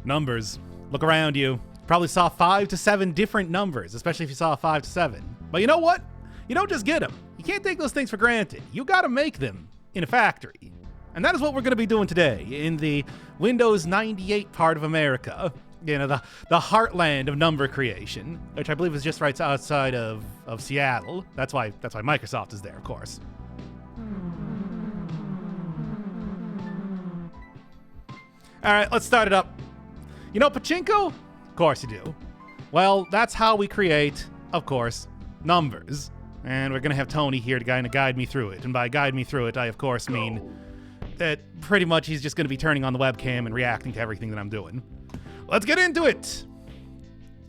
Numbers. Look around you. Probably saw 5 to 7 different numbers, especially if you saw 5 to 7. But you know what? You don't just get them. You can't take those things for granted. You gotta make them in a factory. And that is what we're gonna be doing today in the Windows 98 part of America. You know, the heartland of number creation, which I believe is just right outside of Seattle. That's why Microsoft is there, of course. All right, let's start it up. You know pachinko? Of course you do. Well, that's how we create, of course, numbers. And we're gonna have Tony here to kind of guide me through it. And by guide me through it, I of course mean that pretty much he's just gonna be turning on the webcam and reacting to everything that I'm doing. Let's get into it.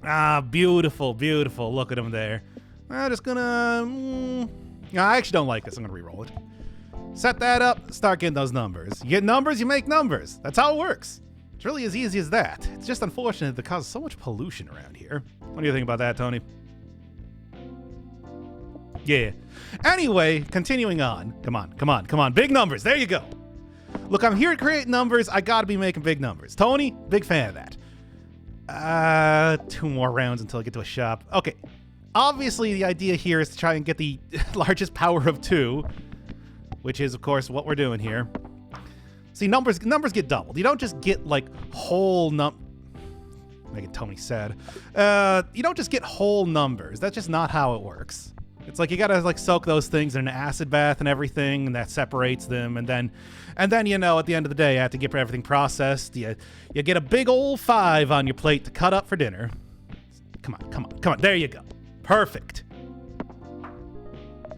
Ah, beautiful, beautiful. Look at him there. I'm just gonna... No, I actually don't like this. I'm gonna re-roll it. Set that up, start getting those numbers. You get numbers, you make numbers. That's how it works. It's really as easy as that. It's just unfortunate that it causes so much pollution around here. What do you think about that, Tony? Yeah. Anyway, continuing on. Come on, come on, come on. Big numbers, there you go. Look, I'm here to create numbers. I gotta be making big numbers. Tony, big fan of that. 2 more rounds until I get to a shop. Okay. Obviously, the idea here is to try and get the largest power of 2, which is, of course, what we're doing here. See, numbers get doubled. You don't just get, like, whole making Tony sad. You don't just get whole numbers. That's just not how it works. It's like you gotta, like, soak those things in an acid bath and everything, and that separates them, and then, you know, at the end of the day, after you get everything processed, you get a big old 5 on your plate to cut up for dinner. Come on, come on, come on. There you go. Perfect.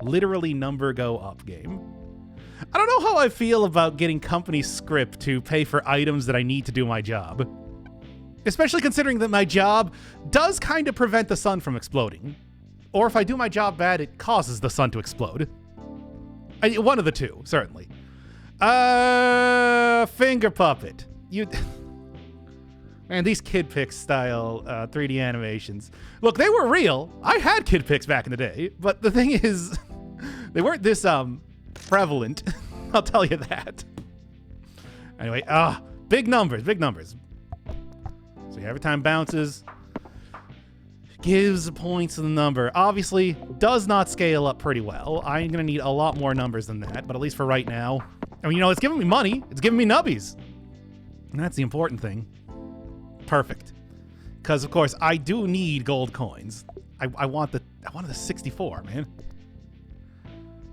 Literally number go up game. I don't know how I feel about getting company script to pay for items that I need to do my job. Especially considering that my job does kind of prevent the sun from exploding. Or if I do my job bad, it causes the sun to explode. One of the two, certainly. Finger puppet. Man, these Kid Pix style 3D animations. Look, they were real. I had Kid Pix back in the day, but the thing is, they weren't this prevalent. I'll tell you that. Anyway, big numbers, big numbers. So every time bounces, gives points to the number. Obviously, does not scale up pretty well. I'm gonna need a lot more numbers than that, but at least for right now. I mean, you know, it's giving me money. It's giving me nubbies. And that's the important thing. Perfect. Because, of course, I do need gold coins. I wanted the 64, man.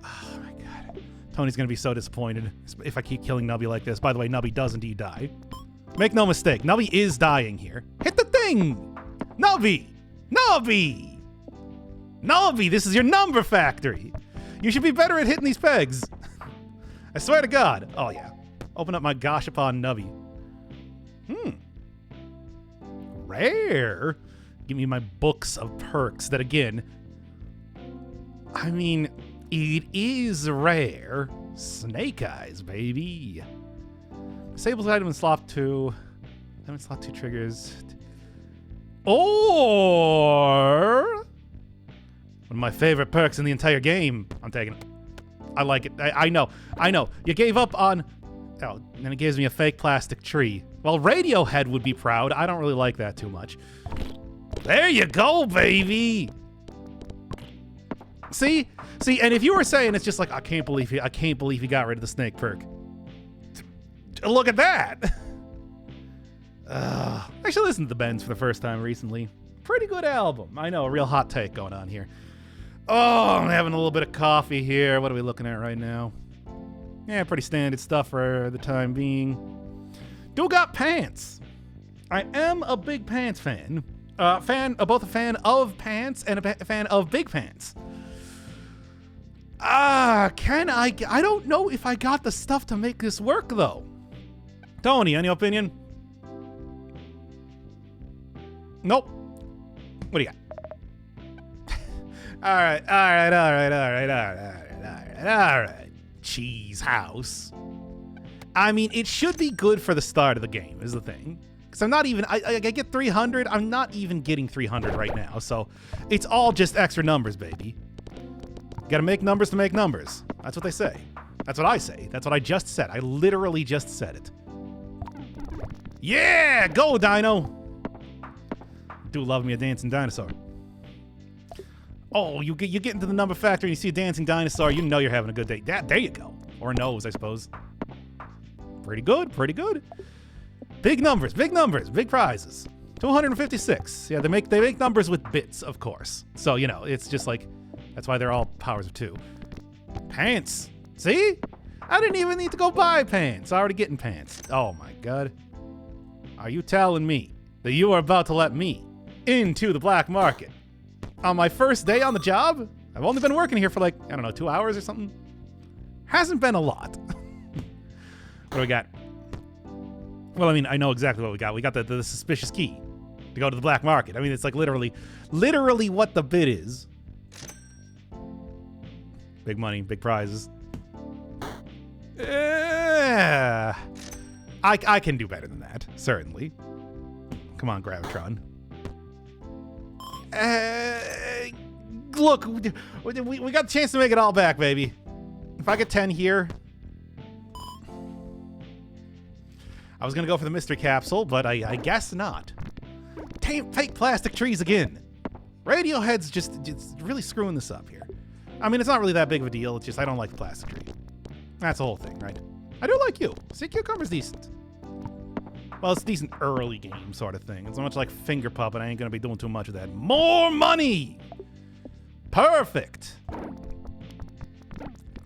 Oh, my God. Tony's gonna be so disappointed if I keep killing Nubby like this. By the way, Nubby does indeed die. Make no mistake, Nubby is dying here. Hit the thing! Nubby! Nubby! Nubby, this is your number factory. You should be better at hitting these pegs. I swear to God. Oh, yeah. Open up my gosh upon Nubby. Rare. Give me my books of perks that, again, I mean, it is rare. Snake eyes, baby. Disables item in slot 2. Item in slot 2 triggers. Or one of my favorite perks in the entire game. I'm taking it. I like it. I know. You gave up on... Oh, and it gives me a fake plastic tree. Well, Radiohead would be proud. I don't really like that too much. There you go, baby. See, and if you were saying it's just like, I can't believe he got rid of the snake perk. Look at that. I actually listened to the Bends for the first time recently. Pretty good album. I know, a real hot take going on here. Oh, I'm having a little bit of coffee here. What are we looking at right now? Yeah, pretty standard stuff for the time being. Do got pants. I am a big pants fan. Both a fan of pants and a fan of big pants. I don't know if I got the stuff to make this work, though. Tony, any opinion? Nope. What do you got? All right. Cheese house. I mean, it should be good for the start of the game, is the thing. Because I'm not even, I get 300. I'm not even getting 300 right now. So it's all just extra numbers, baby. You gotta make numbers to make numbers. That's what they say. That's what I say. That's what I just said. I literally just said it. Yeah, go, Dino. Do love me a dancing dinosaur. Oh, you get into the number factory and you see a dancing dinosaur, you know you're having a good day. There you go. Or nose, I suppose. Pretty good, pretty good. Big numbers, big prizes. 256. Yeah, they make numbers with bits, of course. So, you know, it's just like, that's why they're all powers of 2. Pants. See? I didn't even need to go buy pants. Already getting pants. Oh my god. Are you telling me that you are about to let me into the black market on my first day on the job? I've only been working here for like, I don't know, 2 hours or something. Hasn't been a lot. What do we got? Well, I mean, I know exactly what we got. We got the suspicious key to go to the black market. I mean, it's like literally what the bid is. Big money, big prizes. I can do better than that, certainly. Come on, Gravitron. Look, we got the chance to make it all back, baby. If I get 10 here... I was going to go for the mystery capsule, but I guess not. Fake plastic trees again. Radiohead's just really screwing this up here. I mean, it's not really that big of a deal. It's just I don't like the plastic tree. That's the whole thing, right? I do like you. Sea Cucumber's decent. Well, it's a decent early game sort of thing. It's not much like Finger Puppet. I ain't going to be doing too much of that. More money! Perfect!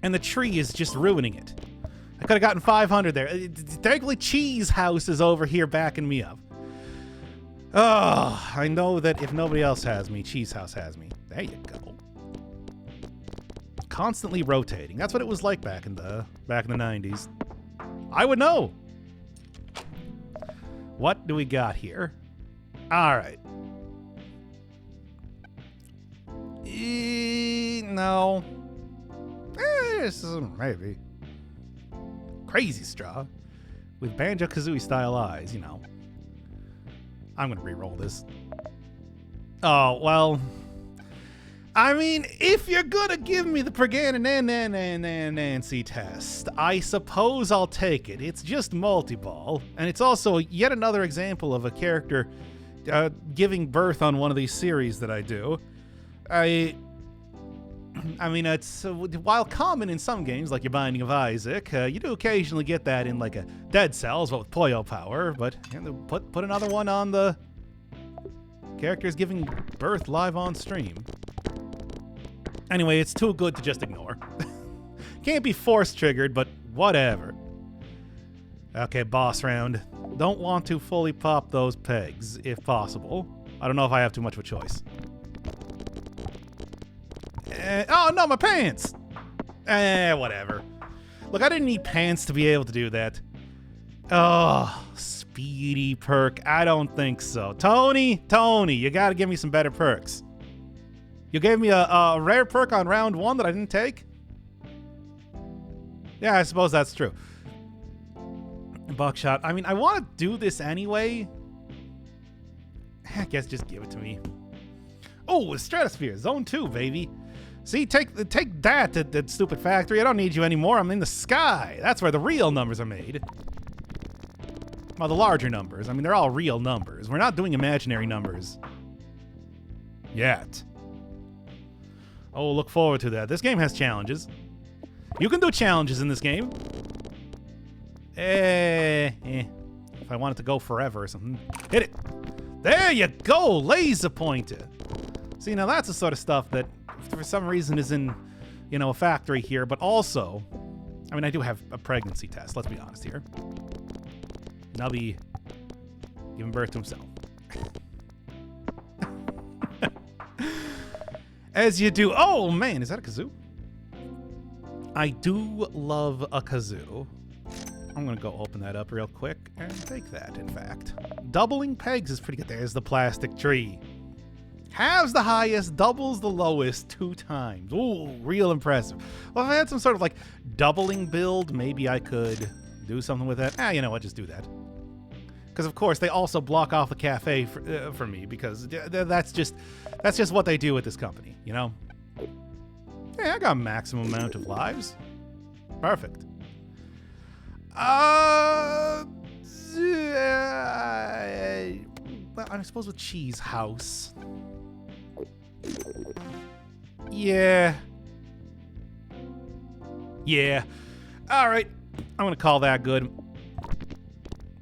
And the tree is just ruining it. I could have gotten 500 there. Thankfully, Cheese House is over here backing me up. Oh, I know that if nobody else has me, Cheese House has me. There you go. Constantly rotating. That's what it was like back in the 90s. I would know. What do we got here? All right. No. Maybe. Crazy Straw with Banjo-Kazooie style eyes, you know. I'm gonna re-roll this. Oh, well, I mean, if you're gonna give me the Nancy test, I suppose I'll take it. It's just multi-ball, and it's also yet another example of a character giving birth on one of these series that I do. I mean, it's while common in some games, like your Binding of Isaac, you do occasionally get that in like a Dead Cells, but with Puyo power. But put another one on the characters giving birth live on stream. Anyway, it's too good to just ignore. Can't be force triggered, but whatever. Okay, boss round. Don't want to fully pop those pegs, if possible. I don't know if I have too much of a choice. Oh no, my pants! Whatever. Look, I didn't need pants to be able to do that. Oh, speedy perk. I don't think so. Tony, you gotta give me some better perks. You gave me a rare perk on round 1 that I didn't take? Yeah, I suppose that's true. Buckshot. I mean, I want to do this anyway. I guess just give it to me. Oh, the Stratosphere. Zone 2, baby. See, take that stupid factory. I don't need you anymore. I'm in the sky. That's where the real numbers are made. Well, the larger numbers. I mean, they're all real numbers. We're not doing imaginary numbers. Yet. Oh, look forward to that. This game has challenges. You can do challenges in this game. If I want it to go forever or something. Hit it. There you go. Laser pointer. See, now that's the sort of stuff that for some reason is in, you know, a factory here, but also, I mean, I do have a pregnancy test, let's be honest here. Nubby giving birth to himself. As you do. Oh, man, is that a kazoo? I do love a kazoo. I'm going to go open that up real quick and take that, in fact. Doubling pegs is pretty good. There's the plastic tree. Halves the highest, doubles the lowest 2 times. Ooh, real impressive. Well, if I had some sort of like doubling build, maybe I could do something with that. You know what, just do that. Because of course they also block off the cafe for me, because that's just what they do with this company, you know? Yeah, I got maximum amount of lives. Perfect. I suppose with cheese house. Yeah. Yeah. All right. I'm going to call that good.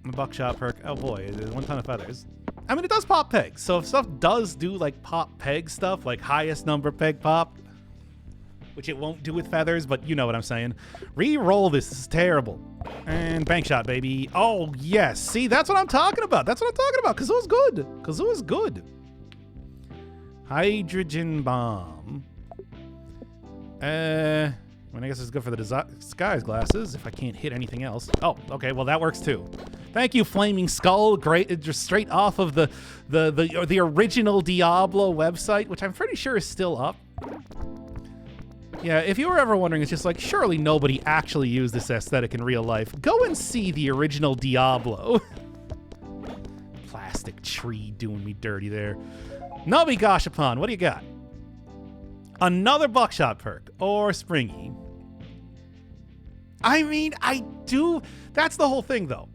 The buckshot perk. Oh boy, there's 1 ton of feathers. I mean, it does pop pegs. So if stuff does do like pop peg stuff, like highest number peg pop, which it won't do with feathers, but you know what I'm saying. Re-roll this. This is terrible. And bank shot, baby. Oh, yes. See, that's what I'm talking about. That's what I'm talking about. Kazoo's good. Kazoo's good. Hydrogen bomb. I mean, I guess it's good for the disguise glasses if I can't hit anything else. Oh, okay. Well, that works too. Thank you, Flaming Skull. Great, just straight off of the original Diablo website, which I'm pretty sure is still up. Yeah, if you were ever wondering, it's just like, surely nobody actually used this aesthetic in real life. Go and see the original Diablo. Plastic tree doing me dirty there. Nubby Gashapon, what do you got? Another buckshot perk or springy. I mean, I do. That's the whole thing, though.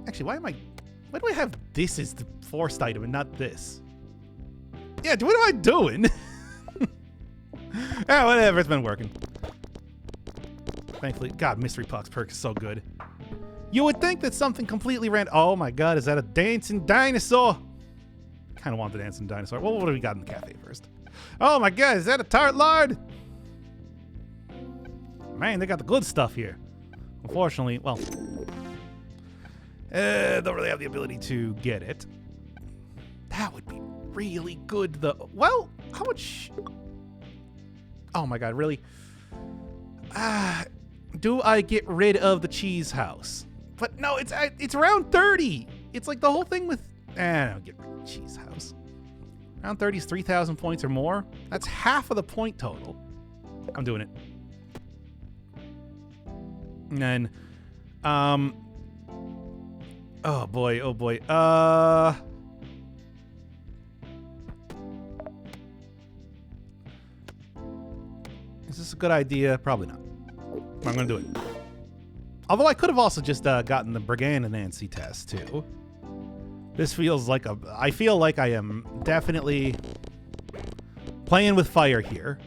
Actually, why do I have this as the forced item and not this? Yeah, what am I doing? Yeah, whatever. It's been working. Thankfully. God, Mystery Box perk is so good. You would think that something completely random. Oh my God, is that a dancing dinosaur? Kind of want the dancing dinosaur. Well, what do we got in the cafe first? Oh my God, is that a tart lard? Man, they got the good stuff here. Unfortunately, well, don't really have the ability to get it. That would be really good, though. Well, how much? Oh my God, really? Do I get rid of the cheese house? But no, it's around 30. It's like the whole thing with. I'll get rid of the cheese house. Around 30 is 3,000 points or more. That's half of the point total. I'm doing it. And then, oh boy, oh boy. Is this a good idea? Probably not. I'm gonna do it. Although I could have also just gotten the Brigand and Nancy test too. This feels like I feel like I am definitely playing with fire here.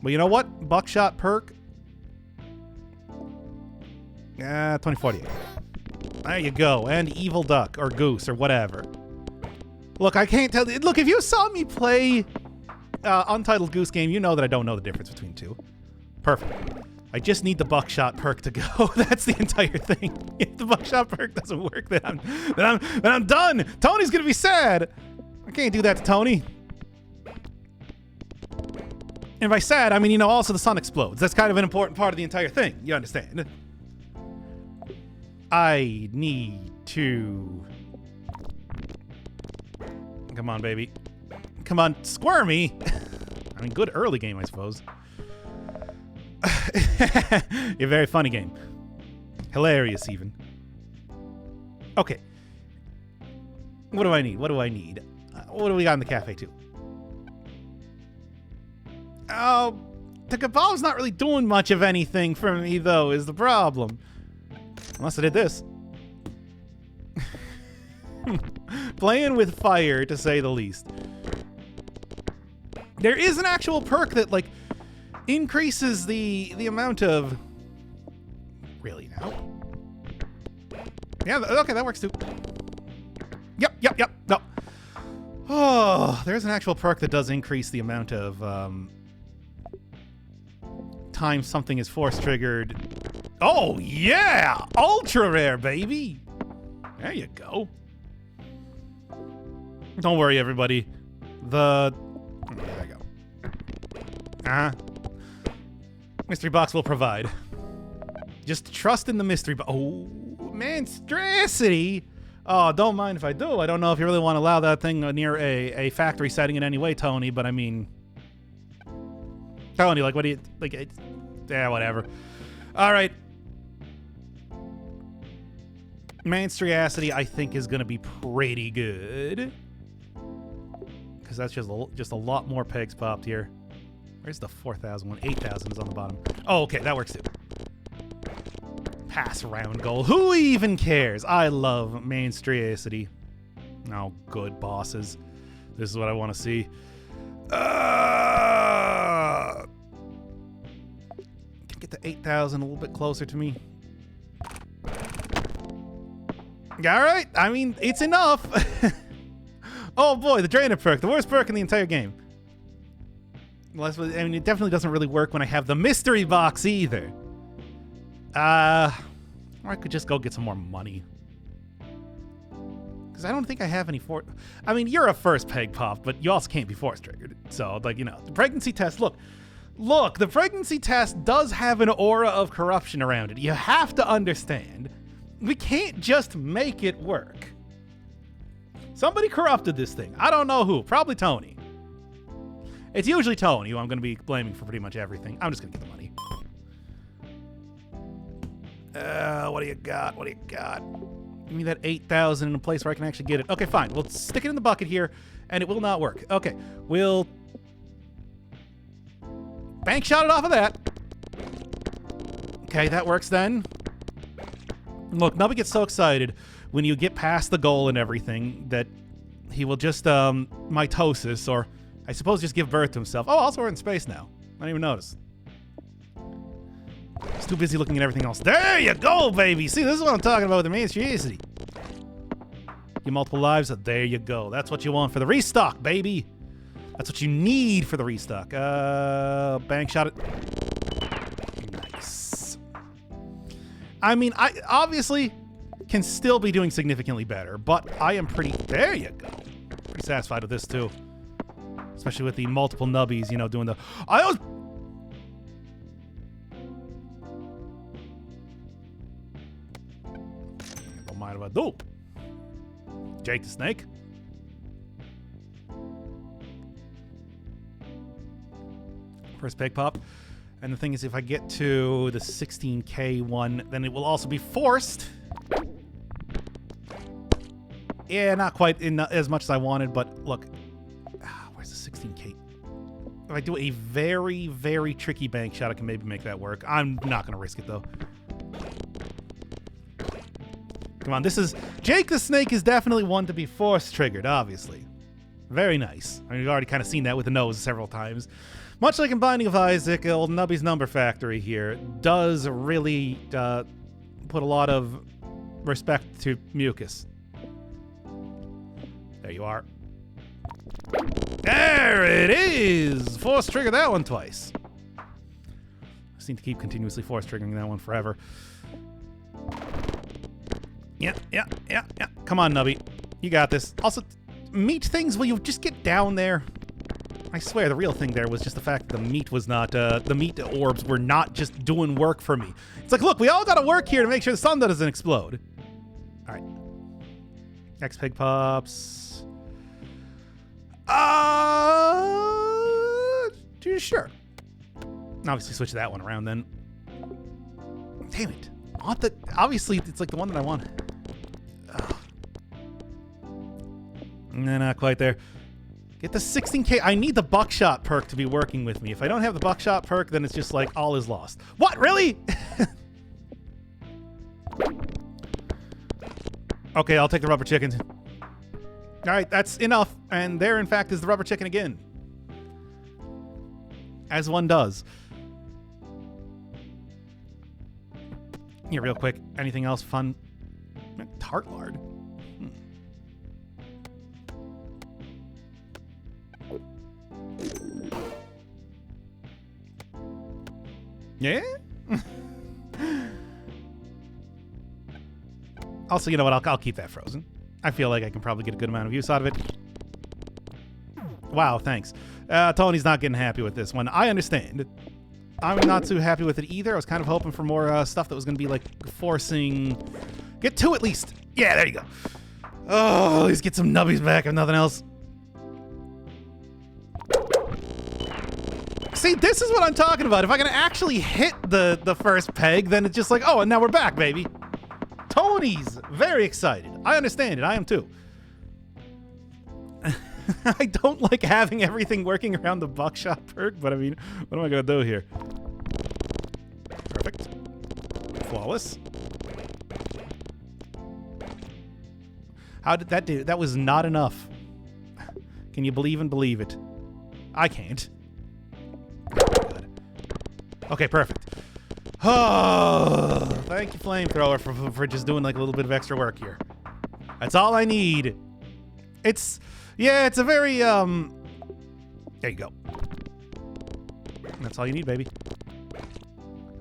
But you know what? Buckshot perk. 2048. There you go. And Evil Duck or Goose or whatever. Look, I can't tell. Look, if you saw me play Untitled Goose Game, you know that I don't know the difference between two. Perfect. I just need the buckshot perk to go. That's the entire thing. If the buckshot perk doesn't work, then I'm done. Tony's gonna be sad. I can't do that to Tony. And by sad, I mean, you know, also the sun explodes. That's kind of an important part of the entire thing. You understand? I need to. Come on, baby. Come on, Squirmy. I mean, good early game, I suppose. A very funny game. Hilarious, even. Okay. What do I need? What do I need? What do we got in the cafe, too? Oh, the Cabal's not really doing much of anything for me, though, is the problem. Unless I did this. Playing with fire, to say the least. There is an actual perk that, like, increases the amount of... Really, now? Yeah, okay, that works too. Yep, no. Oh, there's an actual perk that does increase the amount of time something is force triggered. Oh, yeah! Ultra rare, baby! There you go. Don't worry, everybody. There you go. Mystery box will provide. Just trust in the mystery box. Oh, monstrosity. Oh, don't mind if I do. I don't know if you really want to allow that thing near a factory setting in any way, Tony, but I mean... Tony, like, what do you... Like, yeah, whatever. All right. Monstrosity, I think, is going to be pretty good. Because that's just a lot more pegs popped here. Where's the 4,000 one? 8,000 is on the bottom. Oh, okay, that works too. Pass round goal. Who even cares? I love monstrosity. Oh, good bosses. This is what I want to see. Can get the 8,000 a little bit closer to me. All right. I mean, it's enough. Oh boy, the Drainer perk, the worst perk in the entire game. I mean, it definitely doesn't really work when I have the mystery box either. Or I could just go get some more money. Because I don't think I have any for... I mean, you're a first peg pop, but you also can't be force triggered. So, like, you know, the pregnancy test, look, the pregnancy test does have an aura of corruption around it. You have to understand. We can't just make it work. Somebody corrupted this thing. I don't know who. Probably Tony. It's usually Tony who I'm going to be blaming for pretty much everything. I'm just going to get the money. What do you got? What do you got? Give me that 8,000 in a place where I can actually get it. Okay, fine. We'll stick it in the bucket here, and it will not work. Okay, we'll bank shot it off of that. Okay, that works then. Look, Nubby gets so excited when you get past the goal and everything that he will just mitosis, or I suppose just give birth to himself. Oh, also we're in space now. I didn't even notice. He's too busy looking at everything else. There you go, baby. See, this is what I'm talking about with the monstrosity. Get multiple lives. There you go. That's what you want for the restock, baby. That's what you need for the restock. Bank shot it. Nice. I mean, I obviously can still be doing significantly better, but I am pretty... There you go. Pretty satisfied with this, too. Especially with the multiple nubbies, you know, doing the... I was... Don't mind about dope. Jake the Snake. First peg pop. And the thing is, if I get to the 16K one, then it will also be forced. Yeah, not quite in as much as I wanted, but look. Where's the 16K? If I do a very, very tricky bank shot, I can maybe make that work. I'm not going to risk it, though. Come on, this is... Jake the Snake is definitely one to be force-triggered, obviously. Very nice. I mean, we've already kind of seen that with the nose several times. Much like in Binding of Isaac, old Nubby's Number Factory here does really put a lot of respect to mucus. There you are. There it is! Force trigger that one twice. I seem to keep continuously force triggering that one forever. Yeah. Come on, Nubby. You got this. Also, meat things, will you just get down there? I swear, the real thing there was just the fact that the meat was not, the meat orbs were not just doing work for me. It's like, look, we all gotta work here to make sure the sun doesn't explode. All right. X-Peg Pops. Sure. Obviously switch that one around then. Damn it. Obviously, it's like the one that I want. No, not quite there. Get the 16K. I need the buckshot perk to be working with me. If I don't have the buckshot perk, then it's just like all is lost. What? Really? Okay, I'll take the rubber chickens. All right, that's enough. And there, in fact, is the rubber chicken again. As one does. Yeah, real quick. Anything else fun? Tart lard. Yeah? Also, you know what? I'll keep that frozen. I feel like I can probably get a good amount of use out of it. Wow, thanks. Tony's not getting happy with this one. I understand. I'm not too happy with it either. I was kind of hoping for more stuff that was going to be like forcing... Get two at least. Yeah, there you go. Oh, let's get some nubbies back if nothing else. See, this is what I'm talking about. If I can actually hit the first peg, then it's just like, oh, and now we're back, baby. Tony's very excited. I understand it. I am too. I don't like having everything working around the buckshot perk, but I mean, what am I going to do here? Perfect. flawless. How did that do? That was not enough. Can you believe it? I can't. Good. Okay, perfect. Oh, thank you, Flamethrower, for just doing like a little bit of extra work here. That's all I need. It's a very, there you go. That's all you need, baby.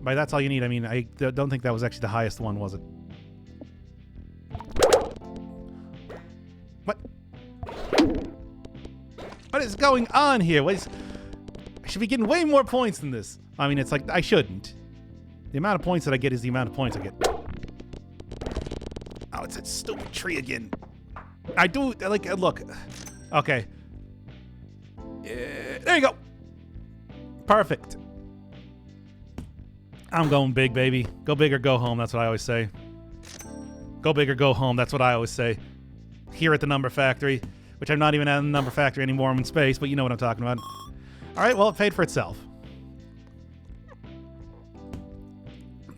By that's all you need, I mean, I don't think that was actually the highest one, was it? What? What is going on here? I should be getting way more points than this. I mean, it's like, I shouldn't. The amount of points that I get is the amount of points I get. Oh, it's that stupid tree again. I do, like, look. Okay. There you go. Perfect. I'm going big, baby. Go big or go home, that's what I always say. Go big or go home, that's what I always say. Here at the Number Factory, which I'm not even at the Number Factory anymore. I'm in space, but you know what I'm talking about. All right, well, it paid for itself.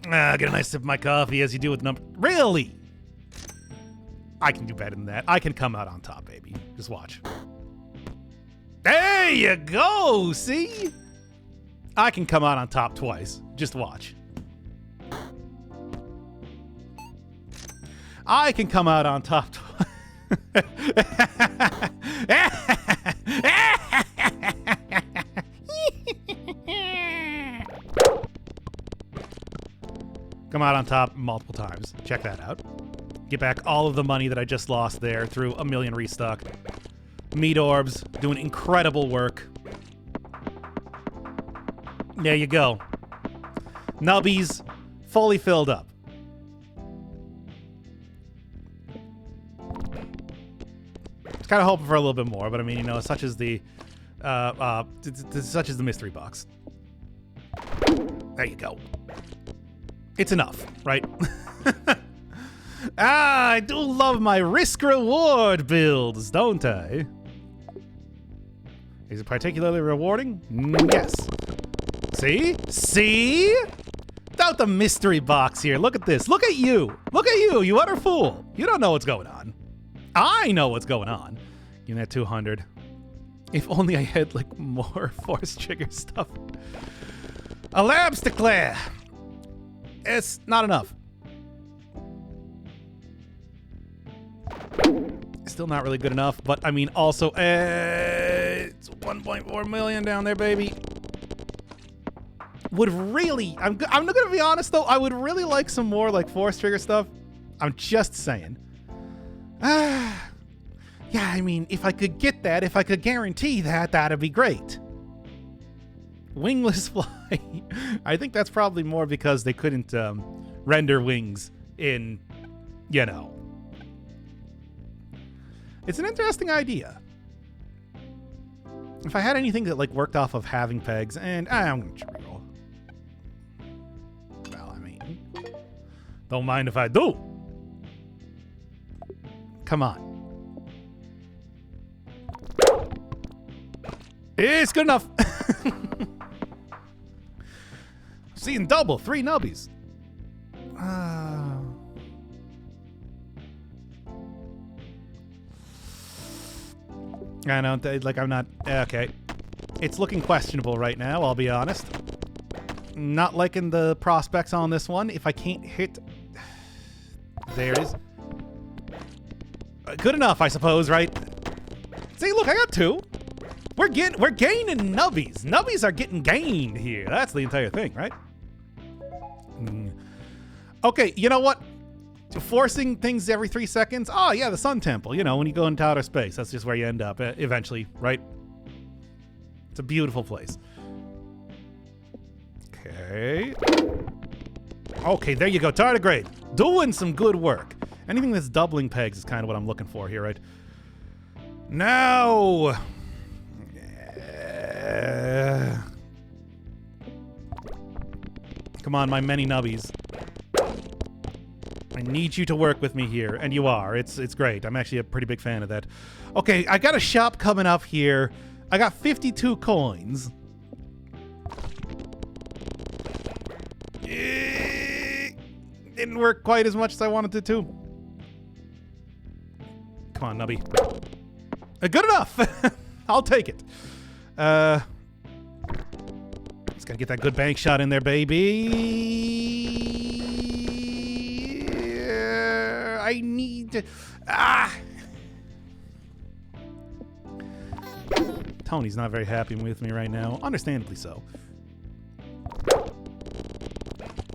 Get a nice sip of my coffee as you do with number. Really? I can do better than that. I can come out on top, baby. Just watch. There you go. See? I can come out on top twice. Just watch. I can come out on top twice. Come out on top multiple times. Check that out. Get back all of the money that I just lost there through a million restock. Meat orbs doing incredible work. There you go. Nubbies fully filled up. Kind of hoping for a little bit more, but I mean, you know, such is the mystery box. There you go. It's enough, right? I do love my risk-reward builds, don't I? Is it particularly rewarding? Yes. See? See? Without the mystery box here. Look at this. Look at you. Look at you, you utter fool. You don't know what's going on. I know what's going on. Give me that 200. If only I had, like, more force trigger stuff. A labs declare. It's not enough. Still not really good enough, but I mean, also, it's 1.4 million down there, baby. Would really, I'm not gonna be honest though, I would really like some more like force trigger stuff. I'm just saying. Yeah, I mean, if I could get that, if I could guarantee that, that'd be great. Wingless fly. I think that's probably more because they couldn't render wings in, you know. It's an interesting idea. If I had anything that like worked off of having pegs, and I'm gonna trickle. Well, I mean, don't mind if I do. Come on. It's good enough. Seeing double, 3 nubbies. I know, like, I'm not... Okay. It's looking questionable right now, I'll be honest. Not liking the prospects on this one. If I can't hit... There it is. Good enough, I suppose, right? See, look, I got 2. We're gaining nubbies. Nubbies are getting gained here. That's the entire thing, right? Okay, you know what? Forcing things every 3 seconds. Oh, yeah, the Sun Temple. You know, when you go into outer space, that's just where you end up eventually, right? It's a beautiful place. Okay. Okay, there you go. Tardigrade. Doing some good work. Anything that's doubling pegs is kind of what I'm looking for here, right? Now... Come on, my many nubbies. I need you to work with me here, and you are. It's great. I'm actually a pretty big fan of that. Okay, I got a shop coming up here. I got 52 coins. Didn't work quite as much as I wanted it to. Come on, Nubby. Good enough. I'll take it. Just gotta get that good bank shot in there, baby. I need to... Tony's not very happy with me right now. Understandably so.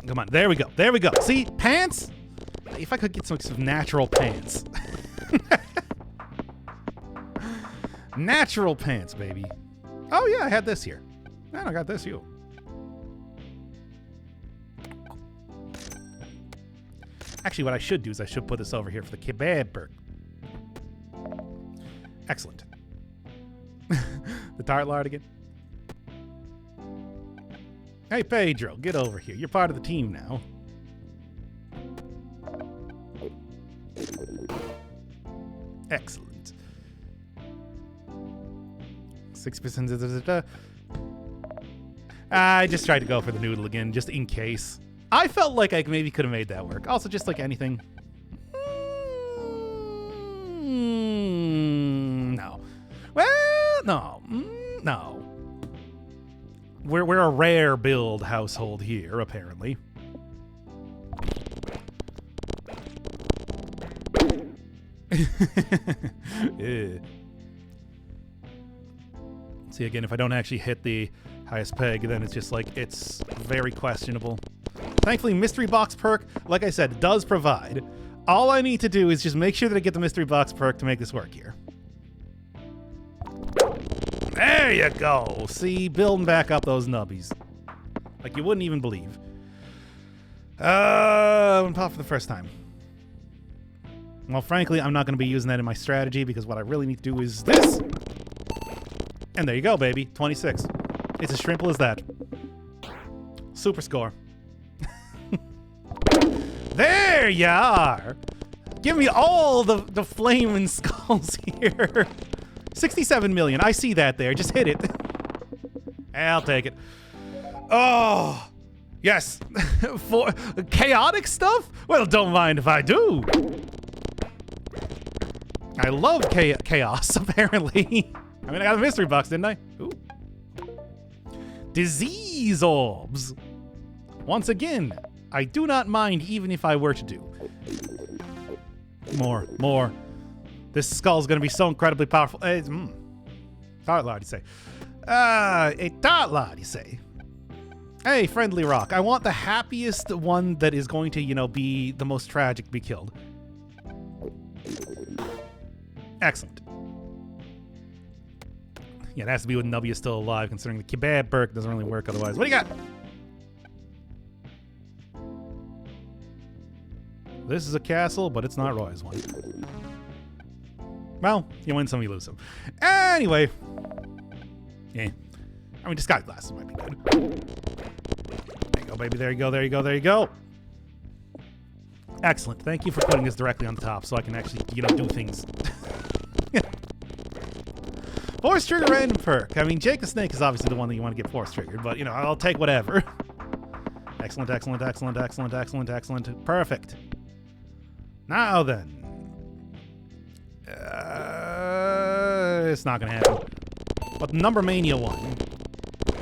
Come on. There we go. There we go. See? Pants? If I could get some natural pants. Natural pants, baby. Oh, yeah, I had this here. And I got this, you. Actually, what I should do is I should put this over here for the kebab burger. Excellent. The tart lard again. Hey, Pedro, get over here. You're part of the team now. Excellent. 6%. I just tried to go for the noodle again, just in case. I felt like I maybe could have made that work. Also, just like anything. No. Well, no. No. We're a rare build household here, apparently. Yeah. See, again, if I don't actually hit the highest peg, then it's just like, it's very questionable. Thankfully, mystery box perk, like I said, does provide. All I need to do is just make sure that I get the mystery box perk to make this work here. There you go. See, building back up those nubbies. Like you wouldn't even believe. I'm pop for the first time. Well, frankly, I'm not going to be using that in my strategy because what I really need to do is this. And there you go, baby. 26. It's as simple as that. Super score. There you are. Give me all the flaming skulls here. 67 million. I see that there. Just hit it. I'll take it. Oh, yes. For chaotic stuff? Well, don't mind if I do. I love chaos, apparently. I mean, I got a mystery box, didn't I? Ooh. Disease orbs. Once again, I do not mind even if I were to do. More. This skull's gonna be so incredibly powerful. Tart lard, you say. A tart lard, you say. Hey, friendly rock. I want the happiest one that is going to, you know, be the most tragic to be killed. Excellent. Yeah, it has to be when Nubby is still alive, considering the kebab perk doesn't really work otherwise. What do you got? This is a castle, but it's not Roy's one. Well, you win some, you lose some. Anyway. Yeah. I mean, disguise glasses might be good. There you go, baby. There you go, there you go, there you go. Excellent. Thank you for putting this directly on the top so I can actually, you know, do things. Force trigger random perk. I mean, Jake the Snake is obviously the one that you want to get force triggered, but, you know, I'll take whatever. Excellent, excellent, excellent, excellent, excellent, excellent. Perfect. Now then. It's not going to happen. But the Number Mania one.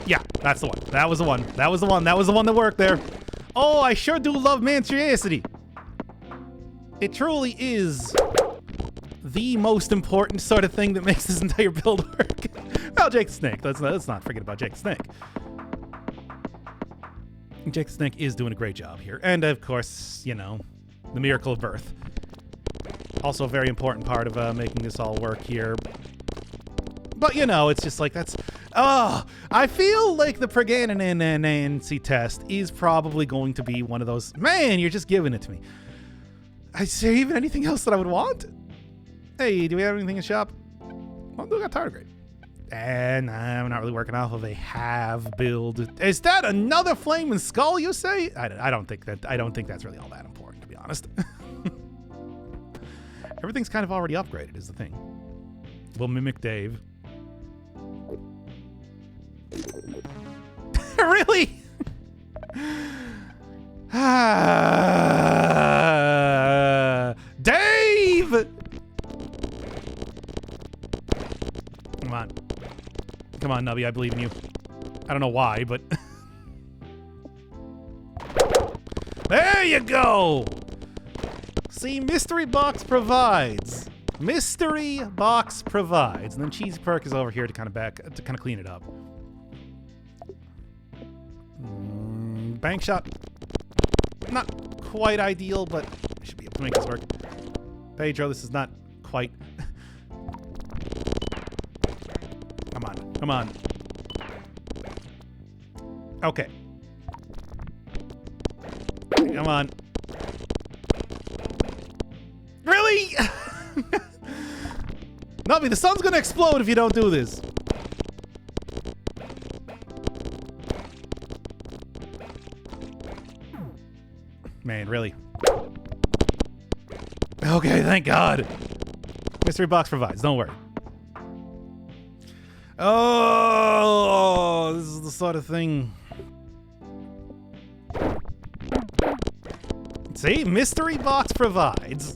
Yeah, that's the one. That was the one. That was the one. That was the one that worked there. Oh, I sure do love monstrosity. It truly is the most important sort of thing that makes this entire build work. Well, Jake the Snake. Let's not forget about Jake the Snake. Jake the Snake is doing a great job here. And, of course, you know, the miracle of birth. Also a very important part of making this all work here. But, you know, it's just like that's... Oh, I feel like the pregnancy test is probably going to be one of those... Man, you're just giving it to me. Is there even anything else that I would want? Hey, do we have anything in shop? Well, we got tardigrade. And I'm not really working off of a have build. Is that another flaming skull, you say? I don't think that's really all that important, to be honest. Everything's kind of already upgraded, is the thing. We'll mimic Dave. Really? Come on. Come on, Nubby, I believe in you. I don't know why, but... There you go! See, Mystery Box provides. Mystery Box provides. And then Cheese Perk is over here to kind of clean it up. Bank shot. Not quite ideal, but I should be able to make this work. Pedro, this is not quite. Come on, come on. Okay. Come on. Really? Nubby, the sun's gonna explode if you don't do this. Man, really? Okay, thank God. Mystery Box provides, don't worry. Oh, this is the sort of thing. See, Mystery Box provides,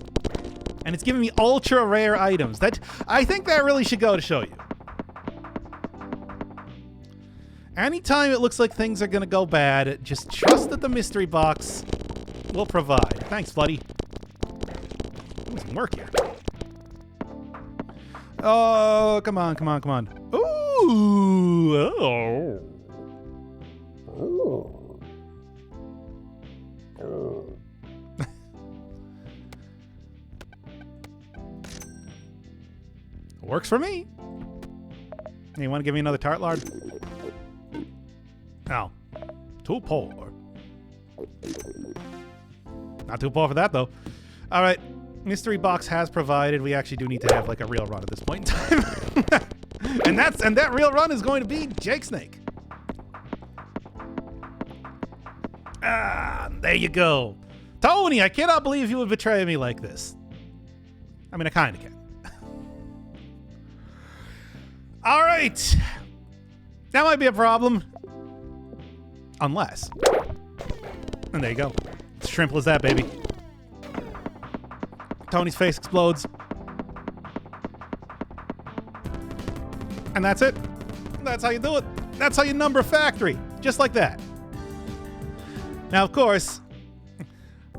and it's giving me ultra rare items. I think that really should go to show you. Anytime it looks like things are gonna go bad, just trust that the Mystery Box will provide. Thanks, Floody. Doing some work here. Oh, come on, come on, come on. Ooh, oh. Works for me. Hey, you want to give me another tart lard? No. Too poor. Not too poor for that, though. All right. Mystery Box has provided. We actually do need to have like a real run at this point in time. and that real run is going to be Jake Snake. Ah, there you go. Tony, I cannot believe you would betray me like this. I mean, I kind of can. All right. That might be a problem. Unless. And there you go. It's simple as that, baby. Tony's face explodes. And that's it. That's how you do it. That's how you number a factory. Just like that. Now, of course,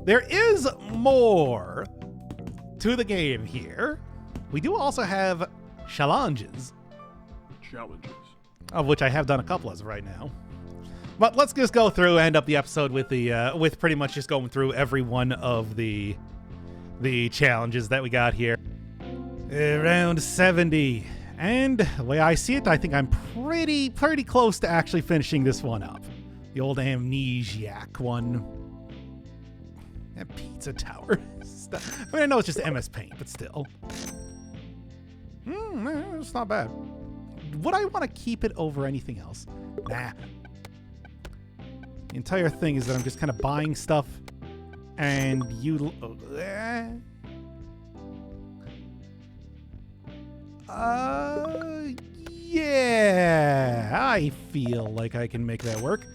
there is more to the game here. We do also have challenges. Of which I have done a couple as of right now. But let's just go through and end up the episode with the with pretty much just going through every one of the challenges that we got here. Around 70. And the way I see it, I think I'm pretty close to actually finishing this one up. The old Amnesiac one. That pizza tower. I mean, I know it's just MS Paint, but still. It's not bad. Would I want to keep it over anything else? Nah. The entire thing is that I'm just kind of buying stuff and you... yeah, I feel like I can make that work.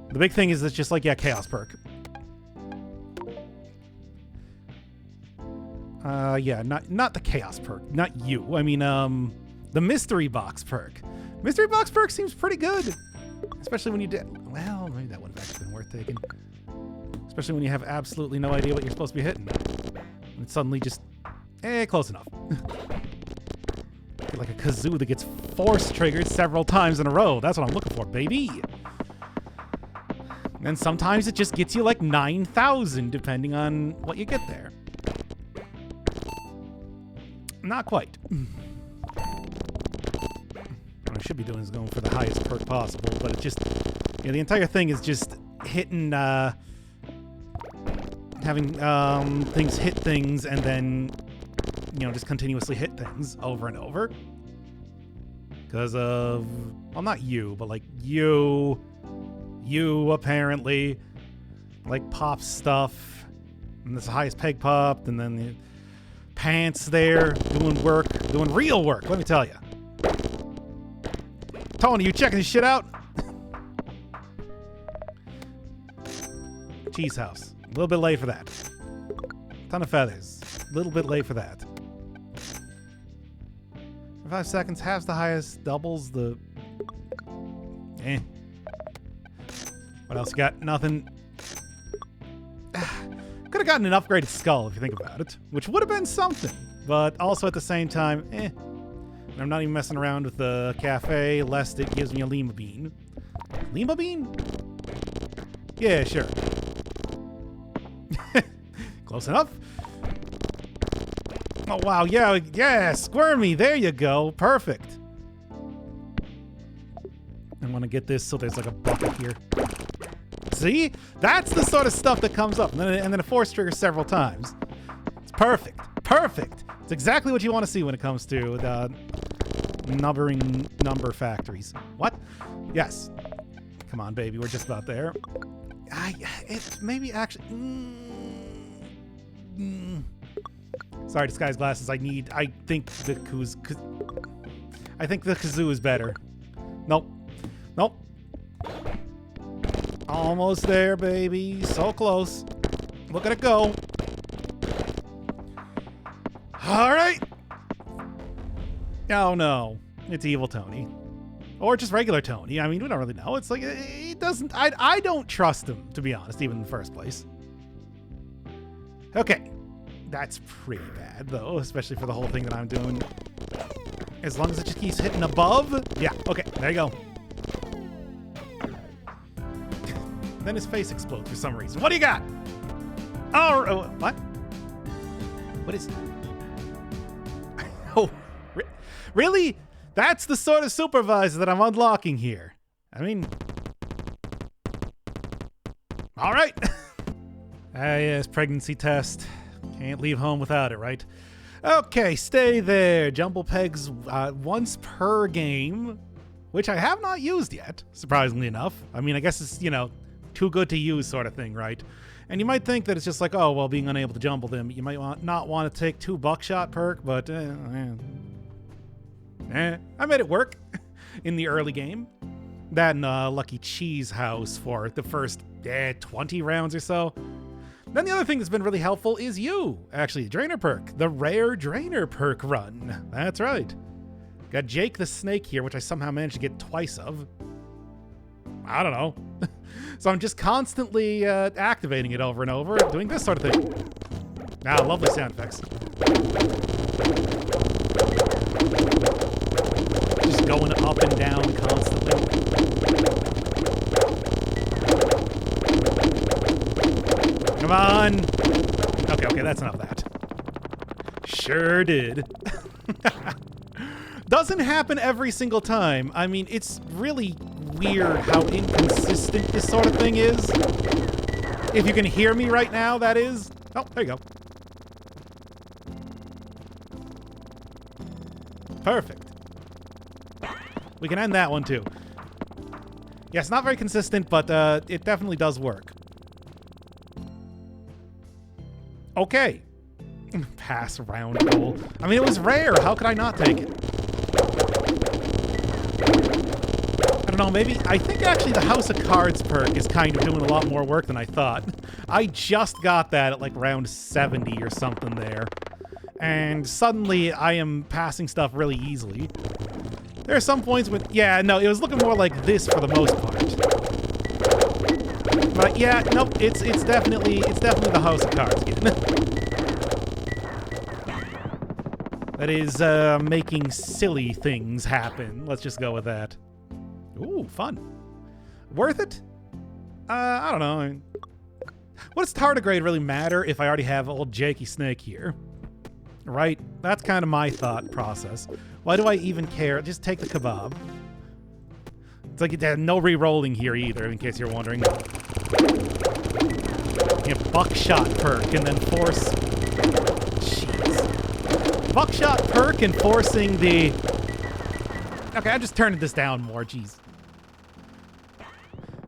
The big thing is it's just like, yeah, Chaos Perk. Yeah, not the Chaos Perk, not you. I mean, the Mystery Box Perk. Mystery Box Perk seems pretty good. Especially when you did... Well, maybe that would have actually been worth taking. Especially when you have absolutely no idea what you're supposed to be hitting. And it's suddenly just... close enough. Like a kazoo that gets force triggered several times in a row. That's what I'm looking for, baby. And sometimes it just gets you like 9,000 depending on what you get there. Not quite. What I should be doing is going for the highest perk possible, but it's just, the entire thing is just hitting, having things hit things and then, just continuously hit things over and over. Because of, well, not you, but like you apparently, like pop stuff, and this highest peg popped, and then the pants there, doing work, doing real work, let me tell you. Tony, you checking this shit out? Cheese house. A little bit late for that. Ton of feathers. A little bit late for that. 5 seconds, halves the highest, doubles the... Eh. What else you got? Nothing. Could have gotten an upgraded skull if you think about it, which would have been something, but also at the same time, eh. And I'm not even messing around with the cafe, lest it gives me a lima bean. Lima bean? Yeah, sure. Close enough. Oh, wow. Yeah, squirmy. There you go. Perfect. I want to get this so there's like a bucket here. See? That's the sort of stuff that comes up. And then a force trigger several times. It's perfect. Perfect. It's exactly what you want to see when it comes to the numbering number factories. What? Yes. Come on, baby. We're just about there. It's maybe actually... Sorry, disguise glasses. I think the kazoo is better. Nope. Nope. Almost there, baby. So close. Look at it go. All right. Oh, no. It's Evil Tony. Or just regular Tony. I mean, we don't really know. It's like, it doesn't... I don't trust him, to be honest, even in the first place. Okay. That's pretty bad, though, especially for the whole thing that I'm doing. As long as it just keeps hitting above. Yeah, okay. There you go. Then his face explodes for some reason. What do you got? Oh, what? What is... Oh, really? That's the sort of supervisor that I'm unlocking here. I mean... All right. Yes, pregnancy test. Can't leave home without it, right? Okay, stay there. Jumble pegs once per game, which I have not used yet, surprisingly enough. I mean, I guess it's, you know, too good to use sort of thing, right? And you might think that it's just like, oh, well, being unable to jumble them, you might not want to take 2 buckshot perk, but I made it work in the early game. That and Lucky Cheese House for the first 20 rounds or so. Then the other thing that's been really helpful is actually, Drainer perk, the rare Drainer perk run. That's right. Got Jake the Snake here, which I somehow managed to get twice of. I don't know. So I'm just constantly activating it over and over, doing this sort of thing. Ah, lovely sound effects. Just going up and down constantly. Come on. Okay, that's enough of that. Sure did. Doesn't happen every single time. I mean, it's really weird how inconsistent this sort of thing is. If you can hear me right now, that is. Oh, there you go. Perfect. We can end that one too. Yes, not very consistent, but it definitely does work. Okay. Pass round goal. I mean, it was rare. How could I not take it? I don't know, maybe... I think actually the House of Cards perk is kind of doing a lot more work than I thought. I just got that at like round 70 or something there. And suddenly I am passing stuff really easily. There are some points when... Yeah, no, it was looking more like this for the most part. But yeah, nope, it's definitely the House of Cards again. That is making silly things happen. Let's just go with that. Ooh, fun. Worth it? I don't know. What does tardigrade really matter if I already have old Jakey Snake here? Right? That's kind of my thought process. Why do I even care? Just take the kebab. It's like no re-rolling here either, in case you're wondering. You have buckshot perk and then force... Jeez. Buckshot perk and forcing the... Okay, I'm just turning this down more, jeez.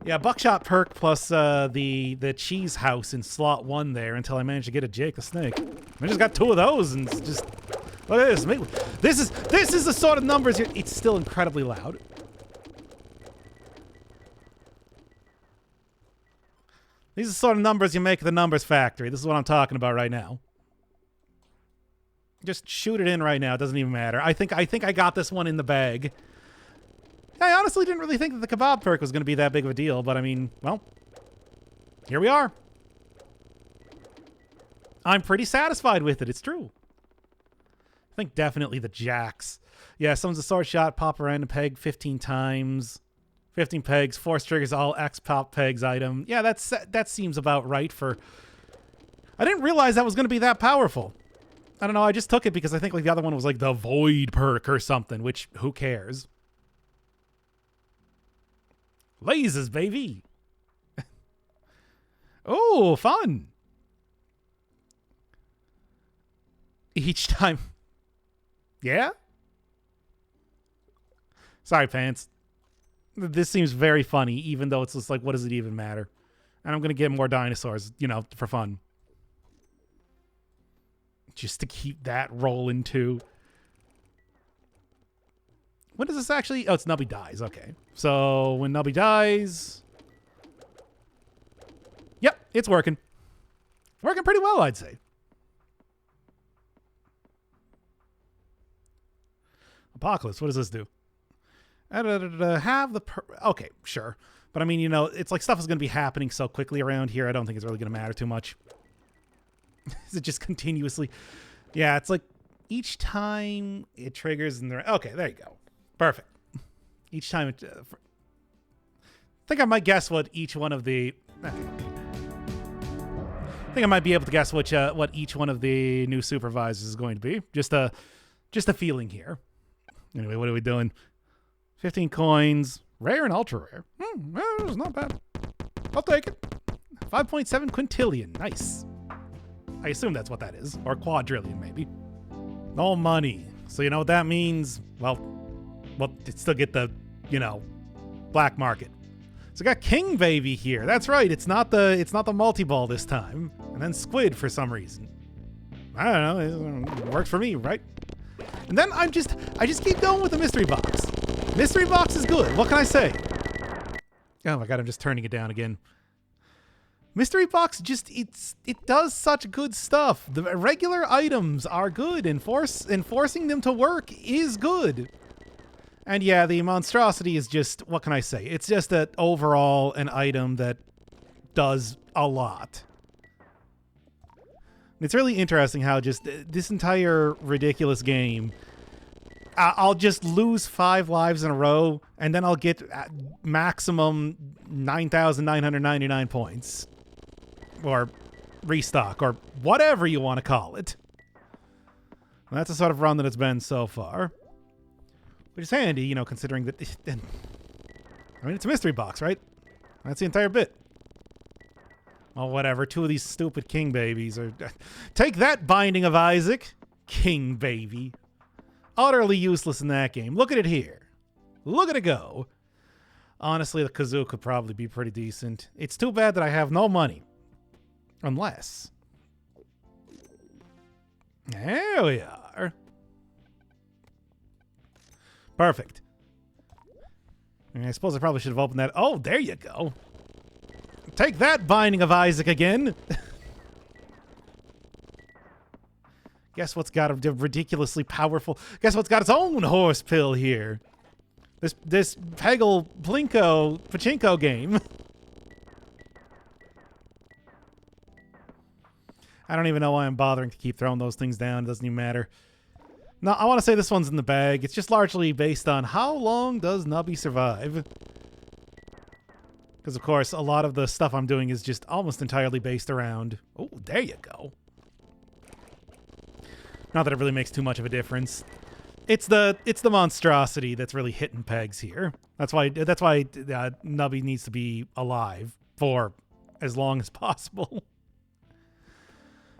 Yeah, buckshot perk plus the cheese house in slot 1 there until I managed to get a Jake the Snake. I just got 2 of those and it's just... Look at this. This is the sort of numbers... It's still incredibly loud. These are the sort of numbers you make at the Numbers Factory. This is what I'm talking about right now. Just shoot it in right now. It doesn't even matter. I think I got this one in the bag. I honestly didn't really think that the kebab perk was going to be that big of a deal, but I mean, well, here we are. I'm pretty satisfied with it. It's true. I think definitely the jacks. Yeah, someone's a sword shot, pop a random peg 15 times. 15 pegs, force triggers all X pop pegs item. Yeah, that seems about right for... I didn't realize that was going to be that powerful. I don't know, I just took it because I think like the other one was like the void perk or something, which who cares? Lasers, baby. Oh, fun. Each time. Yeah? Sorry, Pants. This seems very funny, even though it's just like, what does it even matter? And I'm going to get more dinosaurs, you know, for fun. Just to keep that rolling, too. When does this actually... Oh, it's Nubby dies. Okay. So, when Nubby dies... Yep, it's working. Working pretty well, I'd say. Apocalypse, what does this do? Have the... Okay, sure. But I mean, you know, it's like stuff is going to be happening so quickly around here, I don't think it's really going to matter too much. Is it just continuously... Yeah, it's like each time it triggers and they're... Okay, there you go. Perfect. Each time it... I think I might guess what each one of the... I think I might be able to guess what each one of the new supervisors is going to be. Just a feeling here. Anyway, what are we doing? 15 coins. Rare and ultra rare. Well, it's not bad. I'll take it. 5.7 quintillion. Nice. I assume that's what that is. Or quadrillion, maybe. No money. So you know what that means? Well, still get the, you know, black market. So we got King Baby here. That's right. It's not the multi-ball this time. And then Squid for some reason. I don't know. It works for me, right? And then I just keep going with the mystery box. Mystery box is good. What can I say? Oh my god, I'm just turning it down again. Mystery box just it does such good stuff. The regular items are good. Enforcing them to work is good. And yeah, the monstrosity is just, what can I say? It's just overall an item that does a lot. It's really interesting how just this entire ridiculous game, I'll just lose 5 lives in a row, and then I'll get maximum 9,999 points. Or restock, or whatever you want to call it. And that's the sort of run that it's been so far. Which is handy, you know, considering that... I mean, it's a mystery box, right? That's the entire bit. Oh, whatever. 2 of these stupid king babies are... Take that, Binding of Isaac! King baby. Utterly useless in that game. Look at it here. Look at it go. Honestly, the kazoo could probably be pretty decent. It's too bad that I have no money. Unless... There we are. Perfect. I suppose I probably should have opened that. Oh, there you go. Take that, Binding of Isaac again. Guess what's got a ridiculously powerful... Guess what's got its own horse pill here? This Peggle Plinko Pachinko game. I don't even know why I'm bothering to keep throwing those things down. It doesn't even matter. No, I want to say this one's in the bag. It's just largely based on how long does Nubby survive? Because, of course, a lot of the stuff I'm doing is just almost entirely based around... Oh, there you go. Not that it really makes too much of a difference. It's the monstrosity that's really hitting pegs here. That's why Nubby needs to be alive for as long as possible.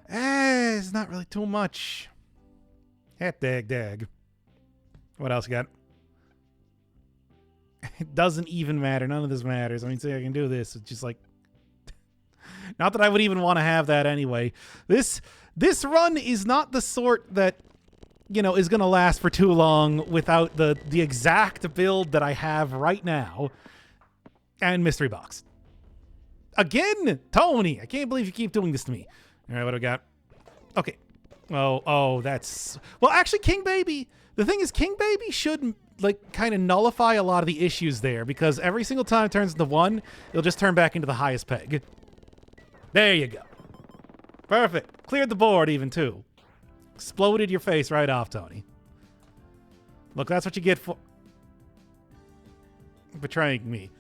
It's not really too much. Dag. What else you got? It doesn't even matter. None of this matters. I mean, say I can do this. It's just like... Not that I would even want to have that anyway. This run is not the sort that, you know, is going to last for too long without the exact build that I have right now. And mystery box. Again, Tony, I can't believe you keep doing this to me. All right, what do we got? Okay. Oh, that's... Well, actually, King Baby... The thing is, King Baby should, like, kind of nullify a lot of the issues there, because every single time it turns into 1, it'll just turn back into the highest peg. There you go. Perfect. Cleared the board even, too. Exploded your face right off, Tony. Look, that's what you get for... betraying me.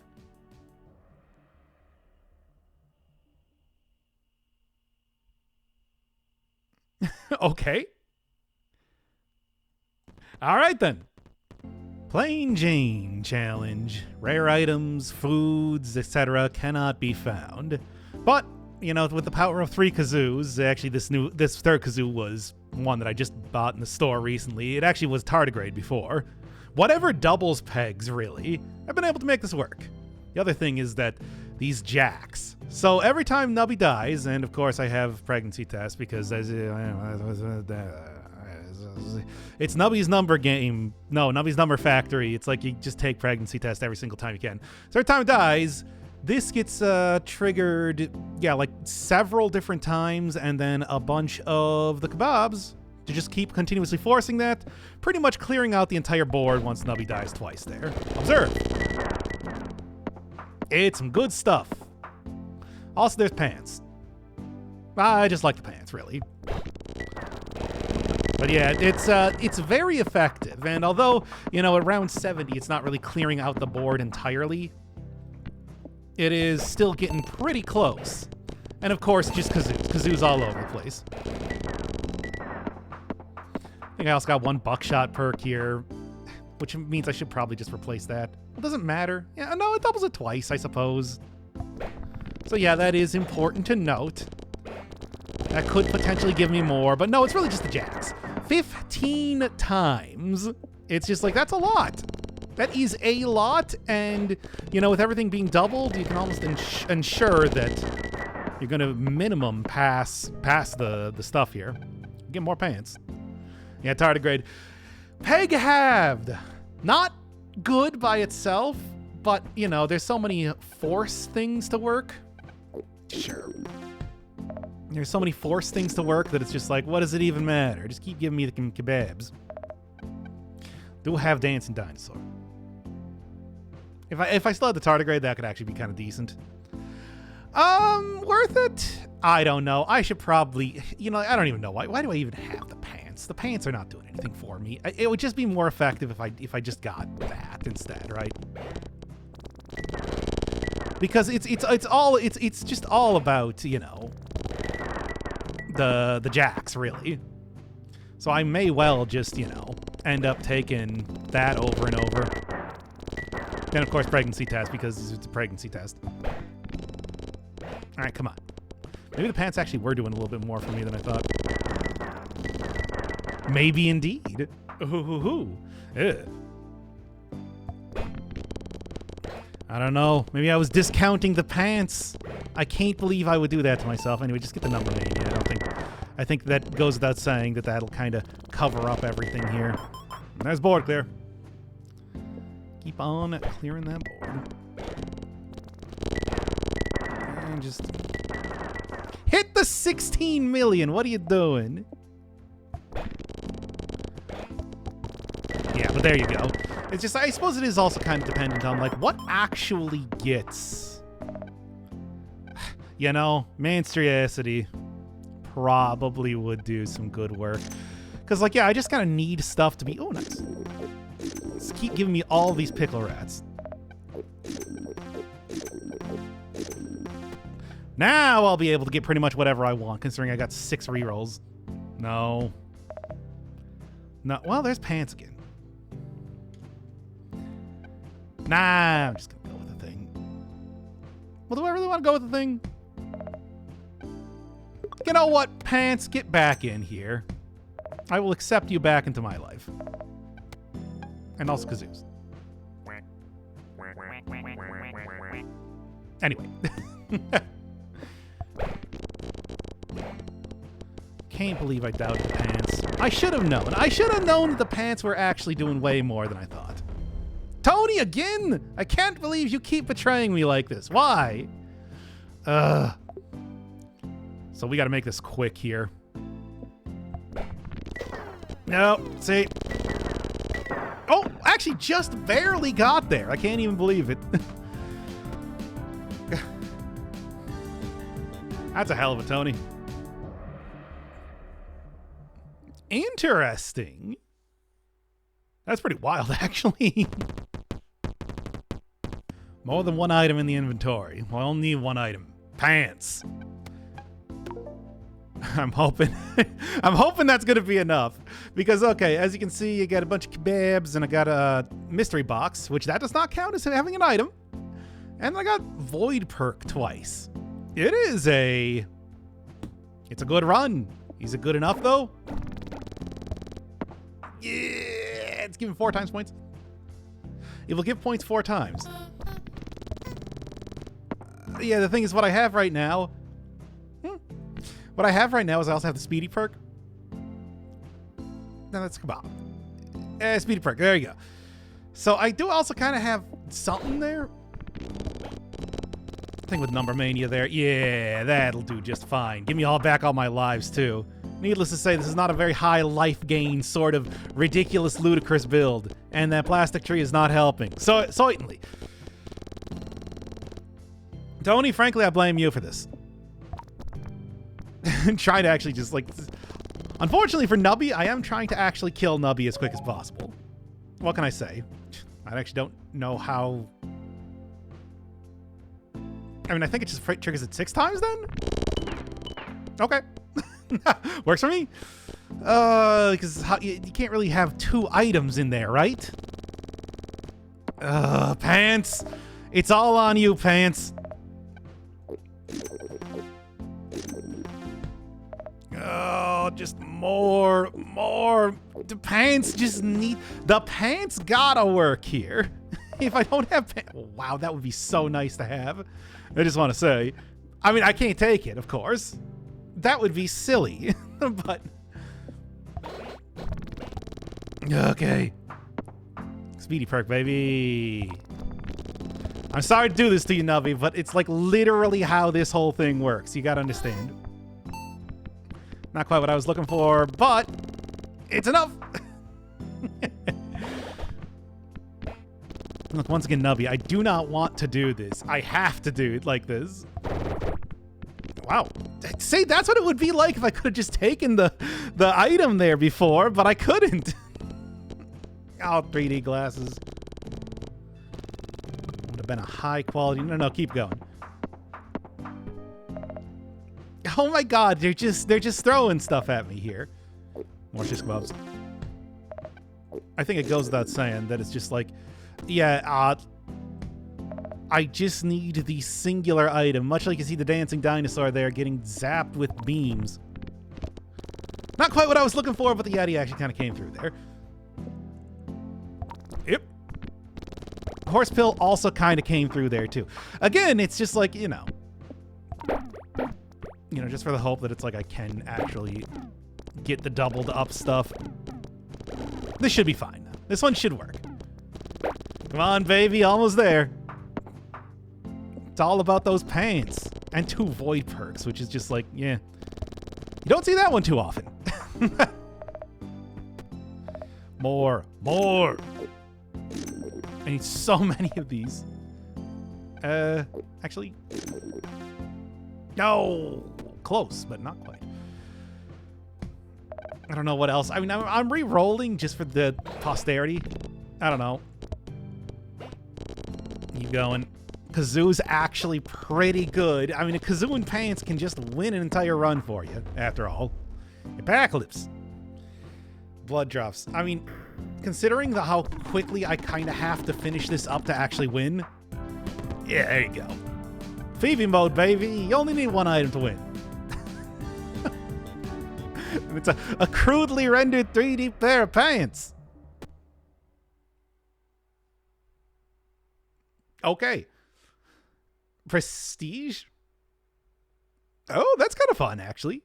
Okay. All right, then. Plain Jane challenge. Rare items, foods, etc. cannot be found. But, you know, with the power of 3 kazoos, actually this third kazoo was one that I just bought in the store recently. It actually was tardigrade before. Whatever doubles pegs, really, I've been able to make this work. The other thing is that these jacks. So every time Nubby dies, and of course I have pregnancy tests because it's Nubby's number game. No, Nubby's number factory. It's like you just take pregnancy test every single time you can. So every time it dies, this gets triggered, yeah, like several different times, and then a bunch of the kebabs to just keep continuously forcing that, pretty much clearing out the entire board once Nubby dies twice there. Observe. It's some good stuff. Also, there's pants. I just like the pants, really. But yeah, it's very effective. And although, you know, at round 70, it's not really clearing out the board entirely, it is still getting pretty close. And of course, just kazoos all over the place. I think I also got 1 buckshot perk here, which means I should probably just replace that. Well, doesn't matter. Yeah, no, it doubles it twice, I suppose. So yeah, that is important to note. That could potentially give me more, but no, it's really just the jacks. 15 times. It's just like, that's a lot. That is a lot, and, you know, with everything being doubled, you can almost ensure that you're going to minimum pass the stuff here. Get more pants. Yeah, tardigrade. Peg halved. Not good by itself, but, you know, there's so many force things to work. Sure. There's so many force things to work that it's just like, what does it even matter? Just keep giving me the kebabs. Do have dancing dinosaur. If I still had the tardigrade, that could actually be kind of decent. Worth it? I don't know. I should probably, you know, I don't even know why. Why do I even have the pants? The pants are not doing anything for me. It would just be more effective if I just got that instead, right? Because it's just all about, you know, the jacks, really. So I may well just, you know, end up taking that over and over. Then, of course, pregnancy test, because it's a pregnancy test. All right, come on. Maybe the pants actually were doing a little bit more for me than I thought. Maybe indeed. Ooh. Ugh. I don't know. Maybe I was discounting the pants. I can't believe I would do that to myself. Anyway, just get the number mania. I think that goes without saying that that'll kind of cover up everything here. And there's board clear. Keep on clearing that board. And just hit the 16 million. What are you doing? Yeah, but there you go. It's just, I suppose it is also kind of dependent on, like, what actually gets, you know, monstrosity probably would do some good work. Because, like, yeah, I just kind of need stuff to be, oh, nice. Just keep giving me all these pickle rats. Now I'll be able to get pretty much whatever I want, considering I got 6 rerolls. No. Well, there's pants again. Nah, I'm just gonna go with the thing. Well, do I really want to go with the thing? You know what, pants? Get back in here. I will accept you back into my life. And also kazoos. Anyway. Can't believe I doubted the pants. I should have known. I should have known that the pants were actually doing way more than I thought. Tony, again? I can't believe you keep betraying me like this. Why? So we got to make this quick here. No, see. Oh, actually just barely got there. I can't even believe it. That's a hell of a Tony. Interesting. That's pretty wild, actually. More than one item in the inventory. Well, I only need one item. Pants. I'm hoping that's gonna be enough. Because, okay, as you can see, you get a bunch of kebabs, and I got a mystery box, which that does not count as having an item. And I got Void perk twice. It's a good run. Is it good enough, though? Yeah, it's giving 4 times points. It will give points 4 times. Yeah, the thing is, what I have right now... What I have right now is I also have the Speedy perk. No, that's come on. Speedy perk, there you go. So I do also kind of have something there. Thing with Number Mania there. Yeah, that'll do just fine. Give me back all my lives, too. Needless to say, this is not a very high life gain sort of ridiculous, ludicrous build. And that plastic tree is not helping. So, certainly. Tony, frankly, I blame you for this. Trying to actually just, like... Unfortunately for Nubby, I am trying to actually kill Nubby as quick as possible. What can I say? I actually don't know how... I mean, I think it just triggers it 6 times then? Okay. Works for me. Because you can't really have 2 items in there, right? Pants. It's all on you, Pants. Oh, just more. The pants gotta work here. If I don't have pants, wow, that would be so nice to have. I just want to say, I mean, I can't take it, of course. That would be silly, but okay. Speedy perk, baby. I'm sorry to do this to you, Nubby, but it's like literally how this whole thing works. You gotta understand. Not quite what I was looking for, but it's enough. Look, once again, Nubby, I do not want to do this. I have to do it like this. Wow. See, that's what it would be like if I could have just taken the item there before, but I couldn't. Oh, 3D glasses. Would have been a high quality. No, keep going. Oh my God, they're just throwing stuff at me here. More shish kebabs. I think it goes without saying that it's just like, yeah, I just need the singular item, much like you see the dancing dinosaur there getting zapped with beams. Not quite what I was looking for, but the Yeti actually kind of came through there. Yep. Horse pill also kind of came through there too. Again, it's just like, you know, just for the hope that it's like I can actually get the doubled up stuff. This should be fine. This one should work. Come on, baby, almost there. It's all about those pants. And 2 void perks, which is just like, yeah. You don't see that one too often. More. I need so many of these. Actually. No. Close, but not quite. I don't know what else. I mean, I'm re-rolling just for the posterity. I don't know. Keep going. Kazoo's actually pretty good. I mean, a Kazoo and Pants can just win an entire run for you, after all. Apocalypse. Blood drops. I mean, considering how quickly I kind of have to finish this up to actually win. Yeah, there you go. Phoebe mode, baby. You only need 1 item to win. It's a crudely rendered 3D pair of pants. Okay. Prestige? Oh, that's kind of fun, actually.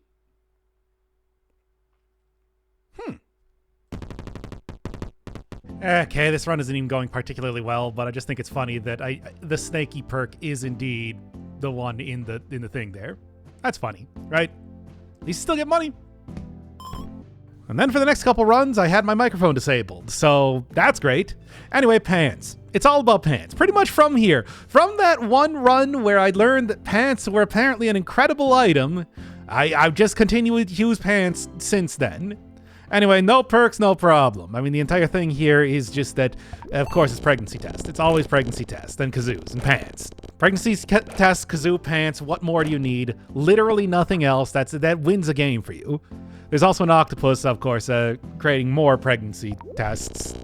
Okay, this run isn't even going particularly well, but I just think it's funny that the snaky perk is indeed the one in the thing there. That's funny, right? At least you still get money. And then for the next couple runs, I had my microphone disabled, so that's great. Anyway, pants. It's all about pants. Pretty much from here. From that one run where I learned that pants were apparently an incredible item, I've just continued to use pants since then. Anyway, no perks, no problem. I mean, the entire thing here is just that, of course, it's pregnancy test. It's always pregnancy test, then kazoos and pants. Pregnancy test, kazoo, pants, what more do you need? Literally nothing else. That wins a game for you. There's also an octopus, of course, creating more pregnancy tests.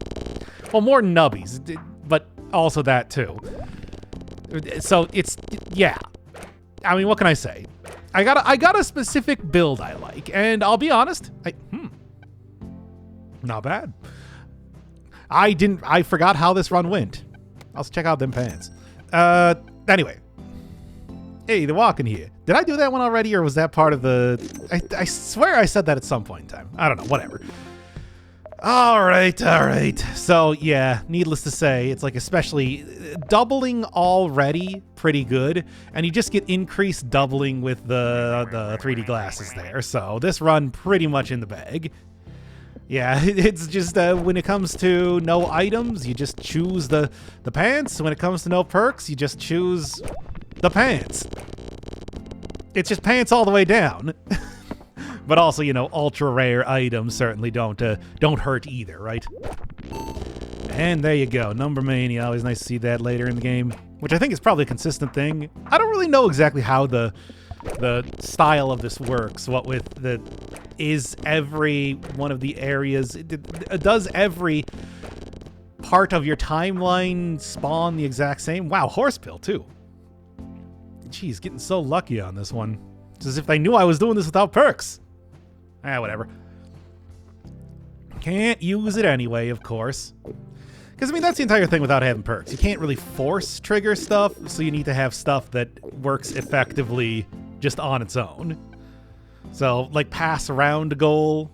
Well, more nubbies, but also that too. So it's, yeah. I mean, what can I say? I got a specific build I like, and I'll be honest, not bad. I forgot how this run went. I'll check out them pants. Anyway. Hey, they're walking here. Did I do that one already, or was that part of the... I swear I said that at some point in time. I don't know, whatever. All right. So, yeah, needless to say, it's like especially doubling already pretty good, and you just get increased doubling with the 3D glasses there. So this run pretty much in the bag. Yeah, it's just when it comes to no items, you just choose the pants. When it comes to no perks, you just choose the pants. It's just pants all the way down. But also, you know, ultra rare items certainly don't hurt either, right? And there you go, Number Mania. Always nice to see that later in the game, which I think is probably a consistent thing. I don't really know exactly how the style of this works. What with the... Is every one of the areas... Does every part of your timeline spawn the exact same? Wow, Horsepill, too. Jeez, getting so lucky on this one. It's as if they knew I was doing this without perks. Whatever. Can't use it anyway, of course. Because, I mean, that's the entire thing without having perks. You can't really force trigger stuff, so you need to have stuff that works effectively just on its own. So, like, pass around goal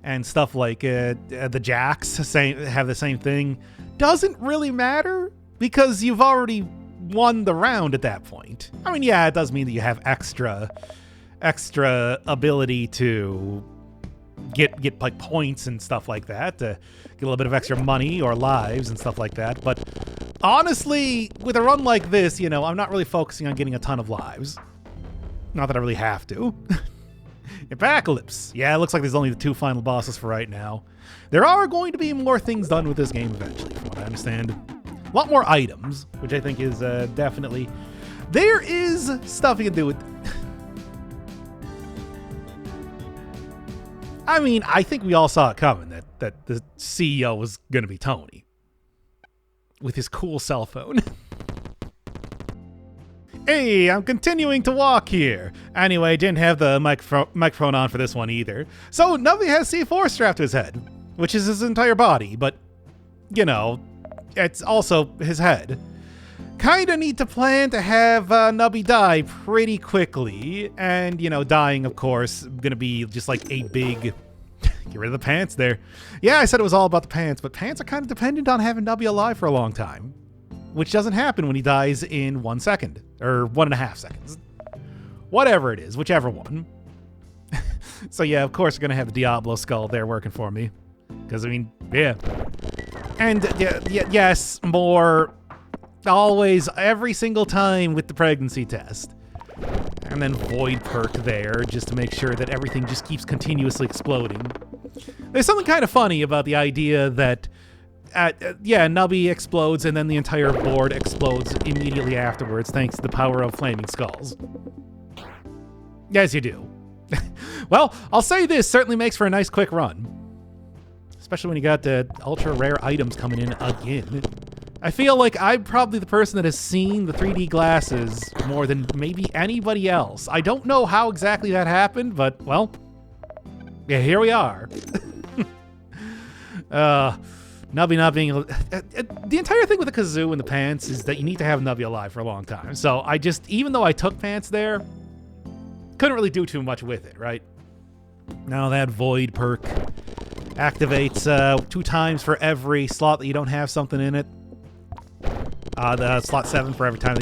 and stuff like the jacks have the same thing. Doesn't really matter because you've already won the round at that point. I mean, yeah, it does mean that you have extra ability to get like points and stuff like that, to get a little bit of extra money or lives and stuff like that. But honestly, with a run like this, you know, I'm not really focusing on getting a ton of lives. Not that I really have to. Apocalypse. Yeah, it looks like there's only the 2 final bosses for right now. There are going to be more things done with this game eventually, from what I understand. A lot more items, which I think is definitely... There is stuff you can do with... I mean, I think we all saw it coming, that the CEO was going to be Tony. With his cool cell phone. Hey, I'm continuing to walk here. Anyway, didn't have the microphone on for this one either. So, Nubby has C4 strapped to his head, which is his entire body, but, you know, it's also his head. Kinda need to plan to have Nubby die pretty quickly, and, you know, dying, of course, gonna be just like a big... Get rid of the pants there. Yeah, I said it was all about the pants, but pants are kind of dependent on having Nubby alive for a long time. Which doesn't happen when he dies in 1 second. Or 1.5 seconds. Whatever it is, whichever one. So yeah, of course we're going to have the Diablo skull there working for me. Because, I mean, yeah. And, yes, more... Always, every single time with the pregnancy test. And then Void perk there, just to make sure that everything just keeps continuously exploding. There's something kind of funny about the idea that... yeah, Nubby explodes and then the entire board explodes immediately afterwards thanks to the power of flaming skulls. Yes, you do. Well, I'll say this certainly makes for a nice quick run. Especially when you got the ultra rare items coming in again. I feel like I'm probably the person that has seen the 3D glasses more than maybe anybody else. I don't know how exactly that happened, but, well, yeah, here we are. Nubby not being able... the entire thing with the kazoo and the pants is that you need to have Nubby alive for a long time. So I just, even though I took pants there, couldn't really do too much with it, right? Now that Void perk activates 2 times for every slot that you don't have something in it. The slot 7 for every time.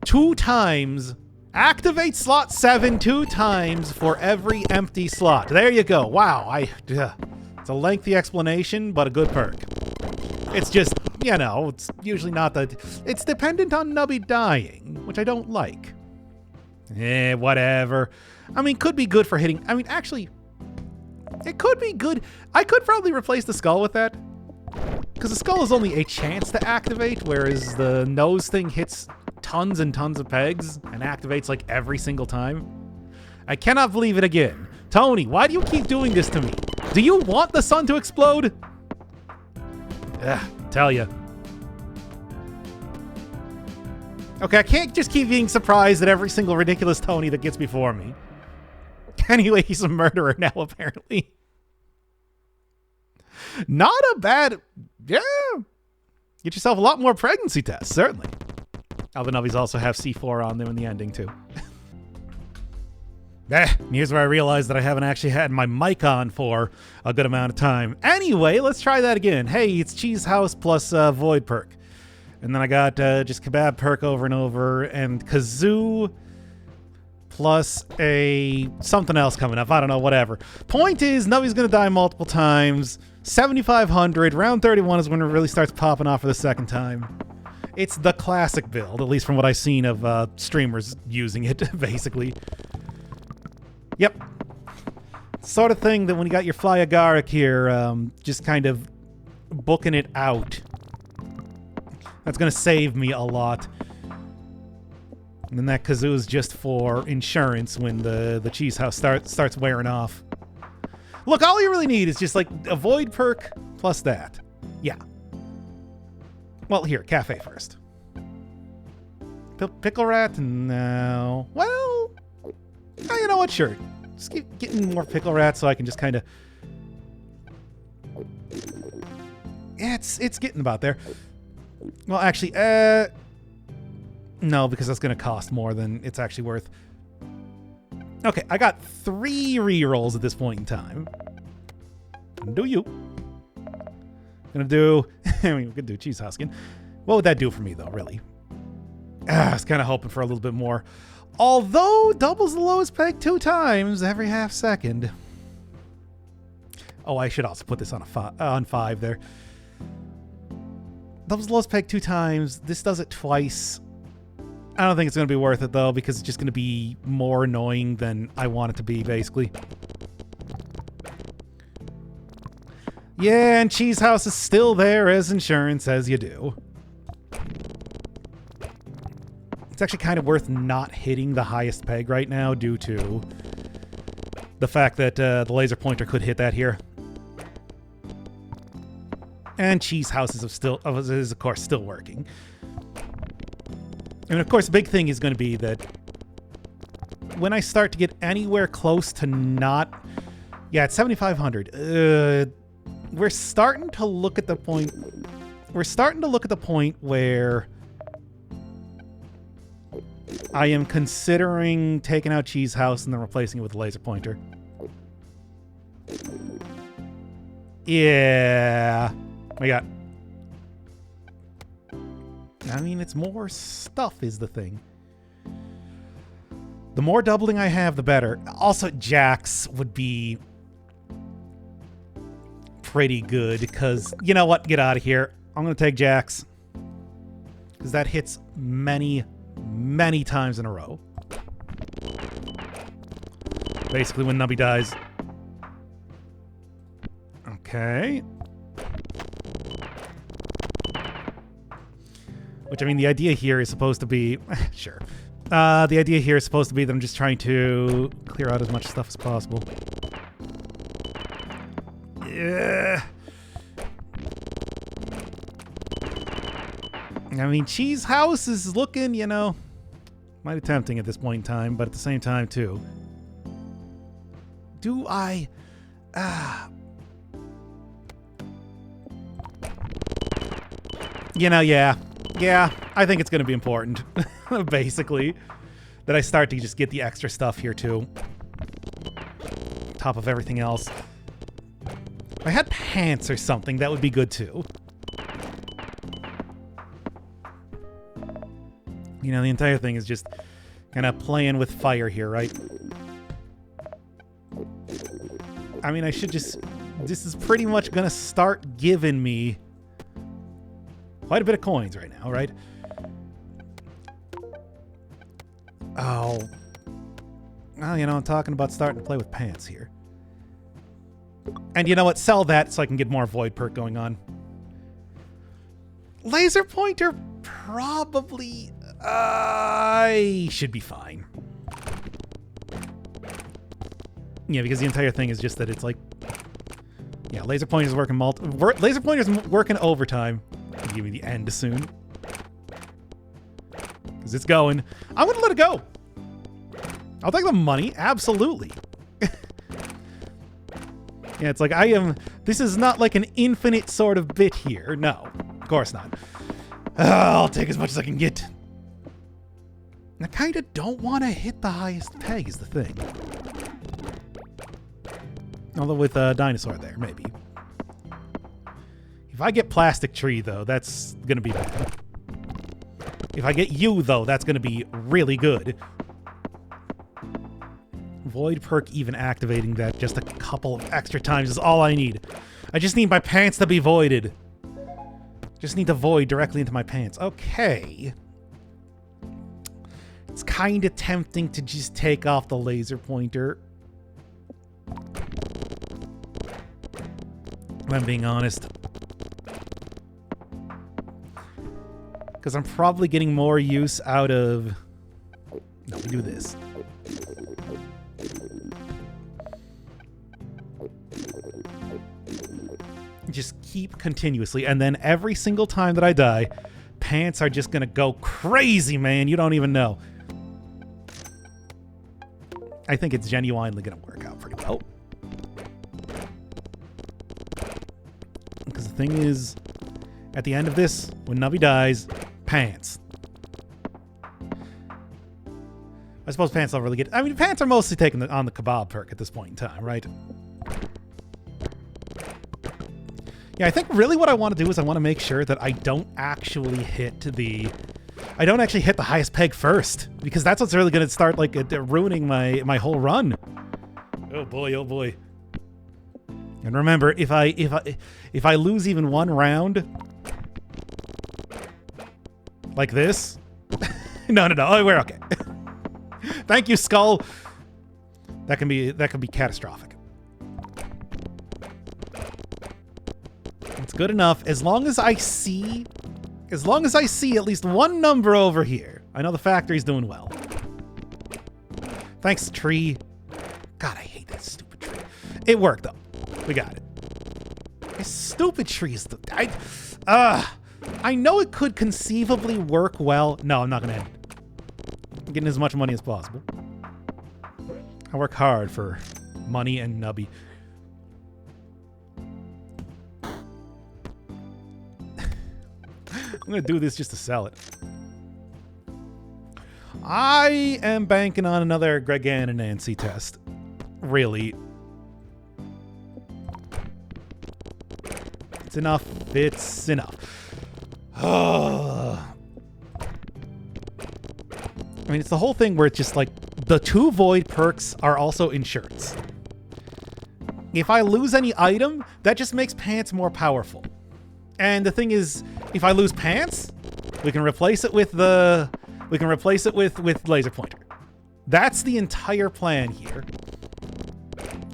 2 times Activate slot 7 2 times for every empty slot. There you go. Wow. It's a lengthy explanation, but a good perk. It's just, you know, it's usually not that... It's dependent on Nubby dying, which I don't like. Whatever. I mean, could be good for hitting... I mean, actually, it could be good. I could probably replace the skull with that. Because the skull is only a chance to activate, whereas the nose thing hits tons and tons of pegs and activates like every single time. I cannot believe it again. Tony, why do you keep doing this to me? Do you want the sun to explode? Tell ya. Okay, I can't just keep being surprised at every single ridiculous Tony that gets before me. Anyway, he's a murderer now, apparently. Not a bad... Yeah. Get yourself a lot more pregnancy tests, certainly. All the Nubbies also have C4 on them in the ending, too. Here's where I realized that I haven't actually had my mic on for a good amount of time. Anyway, let's try that again. Hey, it's Cheese House plus Void perk. And then I got just Kebab perk over and over, and Kazoo plus a something else coming up. I don't know, whatever. Point is, Nubby's going to die multiple times. 7,500. Round 31 is when it really starts popping off for the second time. It's the classic build, at least from what I've seen of streamers using it, basically. Yep. Sort of thing that when you got your Fly Agaric here, just kind of booking it out. That's going to save me a lot. And then that Kazoo is just for insurance when the Cheese House starts wearing off. Look, all you really need is just like a Void perk plus that. Yeah. Well, here, Cafe first. Pickle Rat? No. Well, you know what? Sure. Just keep getting more Pickle Rat so I can just kind of... Yeah, it's getting about there. Well, actually, no, because that's going to cost more than it's actually worth. Okay, I got 3 rerolls at this point in time. Do you? Gonna do... I mean, we could do Cheese House again. What would that do for me, though, really? I was kind of hoping for a little bit more. Although, doubles the lowest peg 2 times every half second. Oh, I should also put this on on 5 there. Doubles the lowest peg 2 times. This does it twice. I don't think it's going to be worth it, though, because it's just going to be more annoying than I want it to be, basically. Yeah, and Cheese House is still there as insurance, as you do. It's actually kind of worth not hitting the highest peg right now due to the fact that the laser pointer could hit that here. And Cheese House is of course, still working. And of course, the big thing is going to be that when I start to get anywhere close to not... Yeah, it's 7,500. We're starting to look at the point... We're starting to look at the point where I am considering taking out Cheese House and then replacing it with a laser pointer. Yeah. We got... I mean, it's more stuff is the thing. The more doubling I have, the better. Also, Jax would be pretty good because, you know what? Get out of here. I'm going to take Jax because that hits many, many times in a row. Basically, when Nubby dies. Okay. Which, I mean, the idea here is supposed to be... Sure. The idea here is supposed to be that I'm just trying to clear out as much stuff as possible. Yeah. I mean, Cheese House is looking, you know, mighty tempting at this point in time, but at the same time, too. Do I... You know, yeah. Yeah, I think it's going to be important, basically, that I start to just get the extra stuff here, too. On top of everything else. If I had pants or something, that would be good, too. You know, the entire thing is just Kind of playing with fire here, right? I mean, I should just... This is pretty much going to start giving me quite a bit of coins right now, right? Oh. Well, you know, I'm talking about starting to play with pants here. And you know what? Sell that so I can get more void perk going on. Laser pointer probably... I should be fine. Yeah, because the entire thing is just that it's like... Yeah, laser pointer's working laser pointer's working overtime. I'll give me the end soon. Because it's going. I'm going to let it go. I'll take the money. Absolutely. Yeah, it's like this is not like an infinite sort of bit here. No, of course not. I'll take as much as I can get. I kind of don't want to hit the highest peg is the thing. Although with a dinosaur there, maybe. If I get plastic tree, though, that's going to be bad. If I get you, though, that's going to be really good. Void perk even activating that just a couple of extra times is all I need. I just need my pants to be voided. Just need to void directly into my pants. Okay. It's kind of tempting to just take off the laser pointer. If I'm being honest. Because I'm probably getting more use out of... No, we do this. Just keep continuously, and then every single time that I die, pants are just gonna go crazy, man. You don't even know. I think it's genuinely gonna work out pretty well. Because the thing is, at the end of this, when Nubby dies, pants. I suppose pants don't really get... I mean, pants are mostly taking on the kebab perk at this point in time, right? Yeah, I think really what I want to do is I want to make sure that I don't actually hit the... I don't actually hit the highest peg first, because that's what's really going to start, like, ruining my whole run. Oh boy, oh boy. And remember, if I lose even one round... like this... no, oh, we're okay. Thank you, Skull. That can be catastrophic. It's good enough as long as I see at least one number over here. I know the factory's doing well. Thanks, tree. God, I hate that stupid tree. It worked though. We got it. This stupid tree is I know it could conceivably work well. No, I'm not gonna end it. I'm getting as much money as possible. I work hard for money and Nubby. I'm going to do this just to sell it. I am banking on another Gregan and Nancy test. Really. It's enough. It's enough. I mean, it's the whole thing where it's just like the 2 void perks are also insurance. If I lose any item, that just makes pants more powerful. And the thing is, if I lose pants, we can replace it with with laser pointer. That's the entire plan here.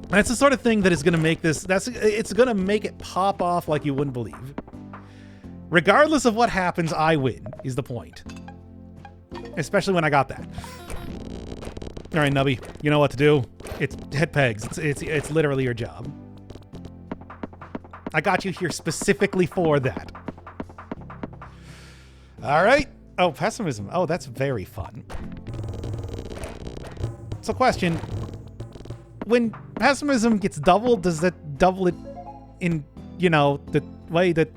That's the sort of thing that is going to make this. It's going to make it pop off like you wouldn't believe. Regardless of what happens, I win. Is the point. Especially when I got that. All right, Nubby, you know what to do. It's hit pegs. It's literally your job. I got you here specifically for that. All right. Oh, pessimism. Oh, that's very fun. So question. When pessimism gets doubled, does that double it in, you know, the way that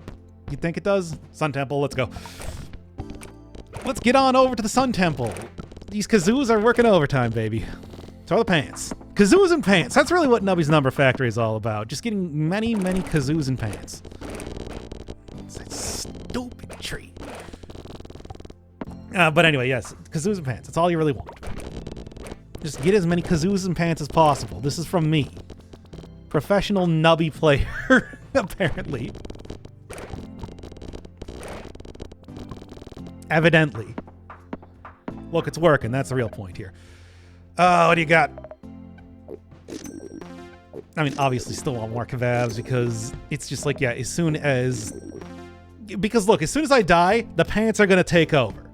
you think it does? Sun Temple, let's go. Let's get on over to the Sun Temple. These kazoos are working overtime, baby. Throw the pants. Kazoos and pants. That's really what Nubby's Number Factory is all about. Just getting many, many kazoos and pants. It's that stupid tree. But anyway, yes. Kazoos and pants. That's all you really want. Just get as many kazoos and pants as possible. This is from me. Professional Nubby player, apparently. Evidently. Look, it's working. That's the real point here. What do you got? I mean, obviously still want more kebabs because it's just like, yeah, as soon as... Because look, as soon as I die, the pants are going to take over.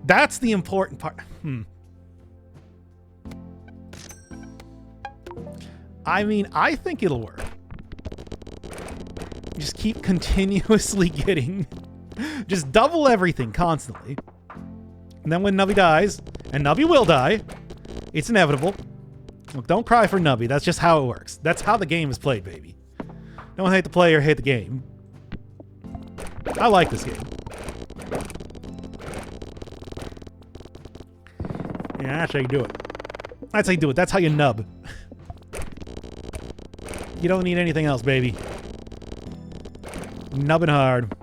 That's the important part. I mean, I think it'll work. Just keep continuously getting... Just double everything constantly. And then when Nubby dies, and Nubby will die, it's inevitable. Look, don't cry for Nubby. That's just how it works. That's how the game is played, baby. Don't hate the player, hate the game. I like this game. Yeah, that's how you do it. That's how you do it. That's how you nub. You don't need anything else, baby. Nubbing hard.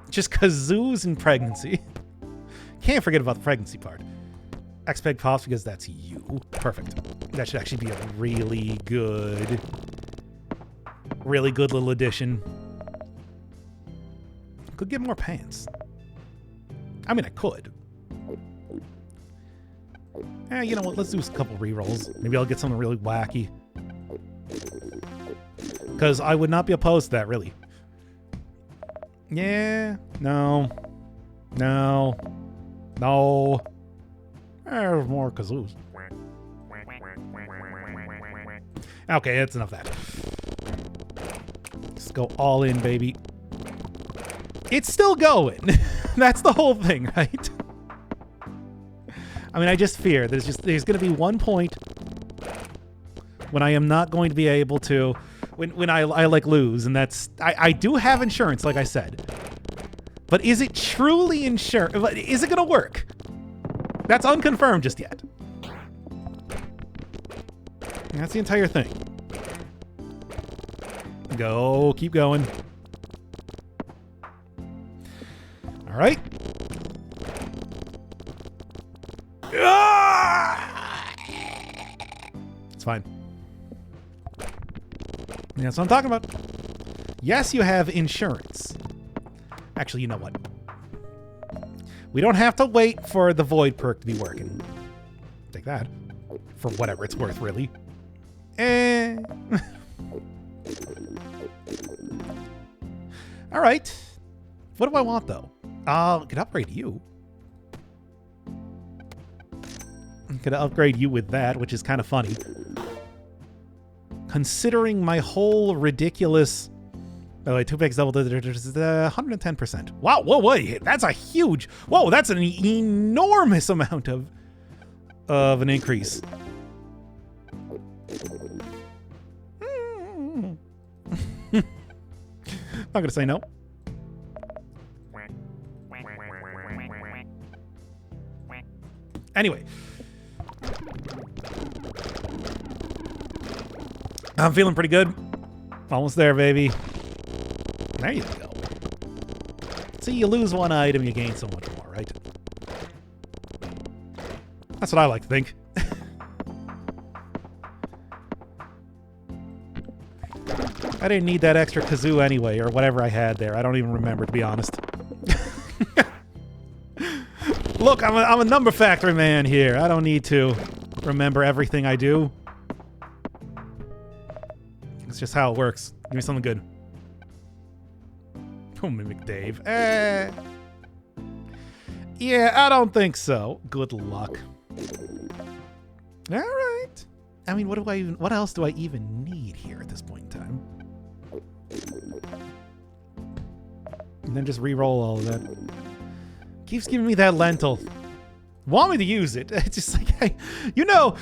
Just kazoos and pregnancy. Can't forget about the pregnancy part. X-Peg pops because that's you. Perfect. That should actually be a really good little addition. Could get more pants. I mean, I could. You know what? Let's do a couple rerolls. Maybe I'll get something really wacky. Because I would not be opposed to that, really. Yeah. No. No. No. There's more kazoos. Okay, that's enough of that. Just go all in, baby. It's still going. That's the whole thing, right? I mean, I just fear there's going to be one point when I am not going to be able to, when I like lose, and that's, I do have insurance, like I said. But is it truly insured? Is it going to work? That's unconfirmed just yet. That's the entire thing. Go, keep going. All right. It's fine. That's what I'm talking about. Yes, you have insurance. Actually, you know what? We don't have to wait for the void perk to be working. Take that. For whatever it's worth, really. All right. What do I want, though? I could upgrade you. I'm going to upgrade you with that, which is kind of funny. Considering my whole ridiculous... By the way, 2 packs double 110%. Wow, whoa, wait, that's a huge... Whoa, that's an enormous amount of an increase. Not gonna say no. Anyway. I'm feeling pretty good. Almost there, baby. There you go. See, you lose one item, you gain so much more, right? That's what I like to think. I didn't need that extra kazoo anyway, or whatever I had there. I don't even remember, to be honest. Look, I'm a number factory man here. I don't need to remember everything I do. It's just how it works. Give me something good. Oh, Mimic Dave. Yeah, I don't think so. Good luck. All right. I mean, what else do I even need here at this point in time? And then just re-roll all of that. Keeps giving me that lentil. Want me to use it? It's just like, hey, you know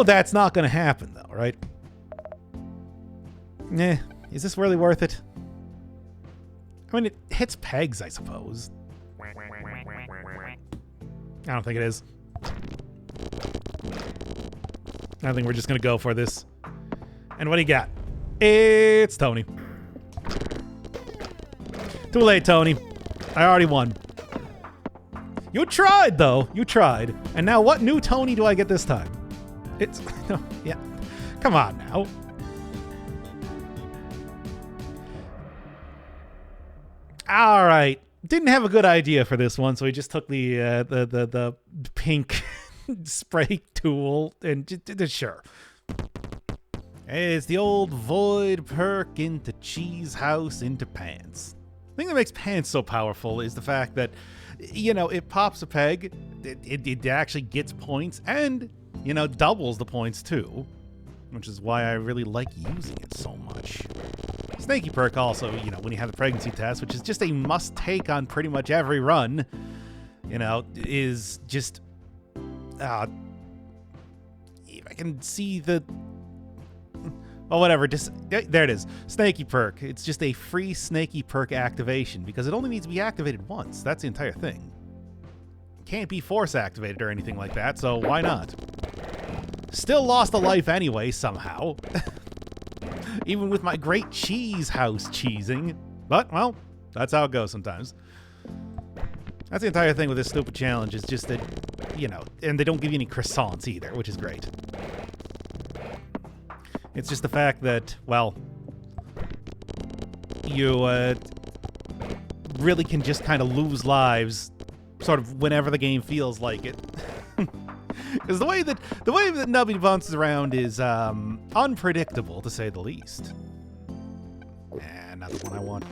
that's not going to happen, though, right? Is this really worth it? I mean, it hits pegs, I suppose. I don't think it is. I think we're just going to go for this. And what do you got? It's Tony. Too late, Tony. I already won. You tried, though. You tried. And now what new Tony do I get this time? It's... No, yeah. Come on now. All right. Didn't have a good idea for this one, so we just took the pink spray tool and just sure. It's the old void perk into cheese house into pants. The thing that makes pants so powerful is the fact that, you know, it pops a peg, it actually gets points, and, you know, doubles the points too, which is why I really like using it so much. Snaky perk also, you know, when you have the pregnancy test, which is just a must take on pretty much every run, you know, is just, if I can see the, oh, whatever, just, there it is, snaky perk. It's just a free snaky perk activation because it only needs to be activated once. That's the entire thing. Can't be force activated or anything like that, so why not? Still lost a life anyway, somehow. Even with my great cheese house cheesing. But, well, that's how it goes sometimes. That's the entire thing with this stupid challenge, is just that, you know, and they don't give you any croissants either, which is great. It's just the fact that, well, you really can just kind of lose lives sort of whenever the game feels like it. Because the way that Nubby bounces around is unpredictable, to say the least. Not the one I want.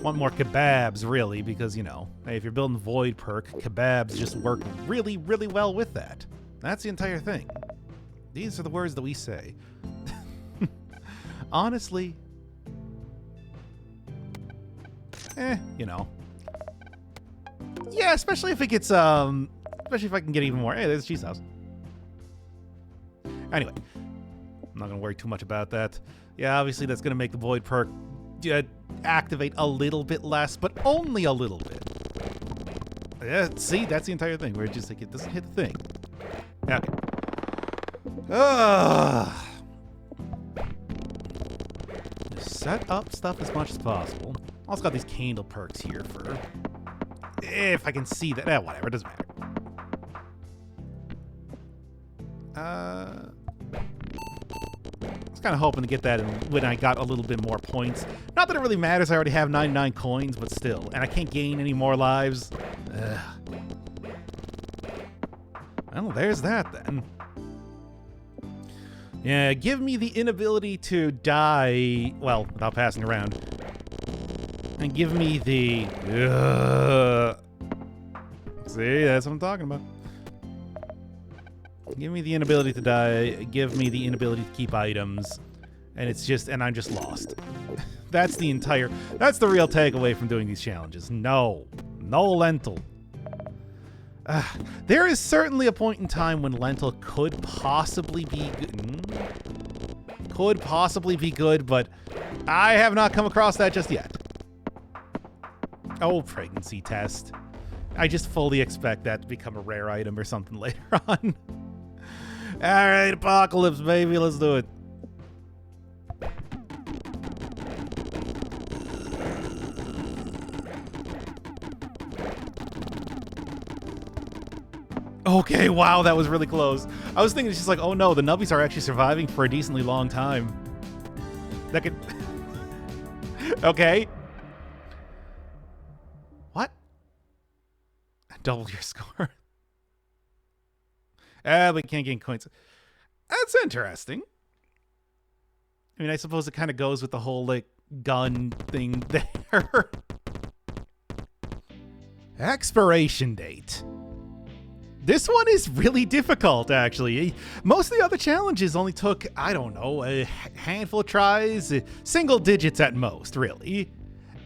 Want more kebabs, really, because, you know, hey, if you're building Void perk, kebabs just work really, really well with that. That's the entire thing. These are the words that we say. Honestly, you know. Yeah, especially if it gets, especially if I can get even more. Hey, there's Cheese House. Anyway, I'm not going to worry too much about that. Yeah, obviously that's going to make the Void perk activate a little bit less, but only a little bit. Yeah, see, that's the entire thing, where it just, like, it doesn't hit the thing. Okay. Just set up stuff as much as possible. Also got these candle perks here for... if I can see that. Whatever, it doesn't matter. I was kind of hoping to get that when I got a little bit more points. Not that it really matters, I already have 99 coins, but still. And I can't gain any more lives. Well, there's that then. Yeah, give me the inability to die, well, without passing around. And give me the... See, that's what I'm talking about. Give me the inability to die, give me the inability to keep items, and it's just, and I'm just lost. That's the real takeaway from doing these challenges. No lentil. There is certainly a point in time when lentil could possibly be good. But I have not come across that just yet. Oh, pregnancy test. I just fully expect that to become a rare item or something later on. Alright, apocalypse, baby, let's do it. Okay, wow, that was really close. I was thinking it's just like, oh no, the Nubbies are actually surviving for a decently long time. That could... Okay. What? Double your score. We can't gain coins. That's interesting. I mean, I suppose it kind of goes with the whole, like, gun thing there. Expiration date. This one is really difficult, actually. Most of the other challenges only took, I don't know, a handful of tries, single digits at most, really.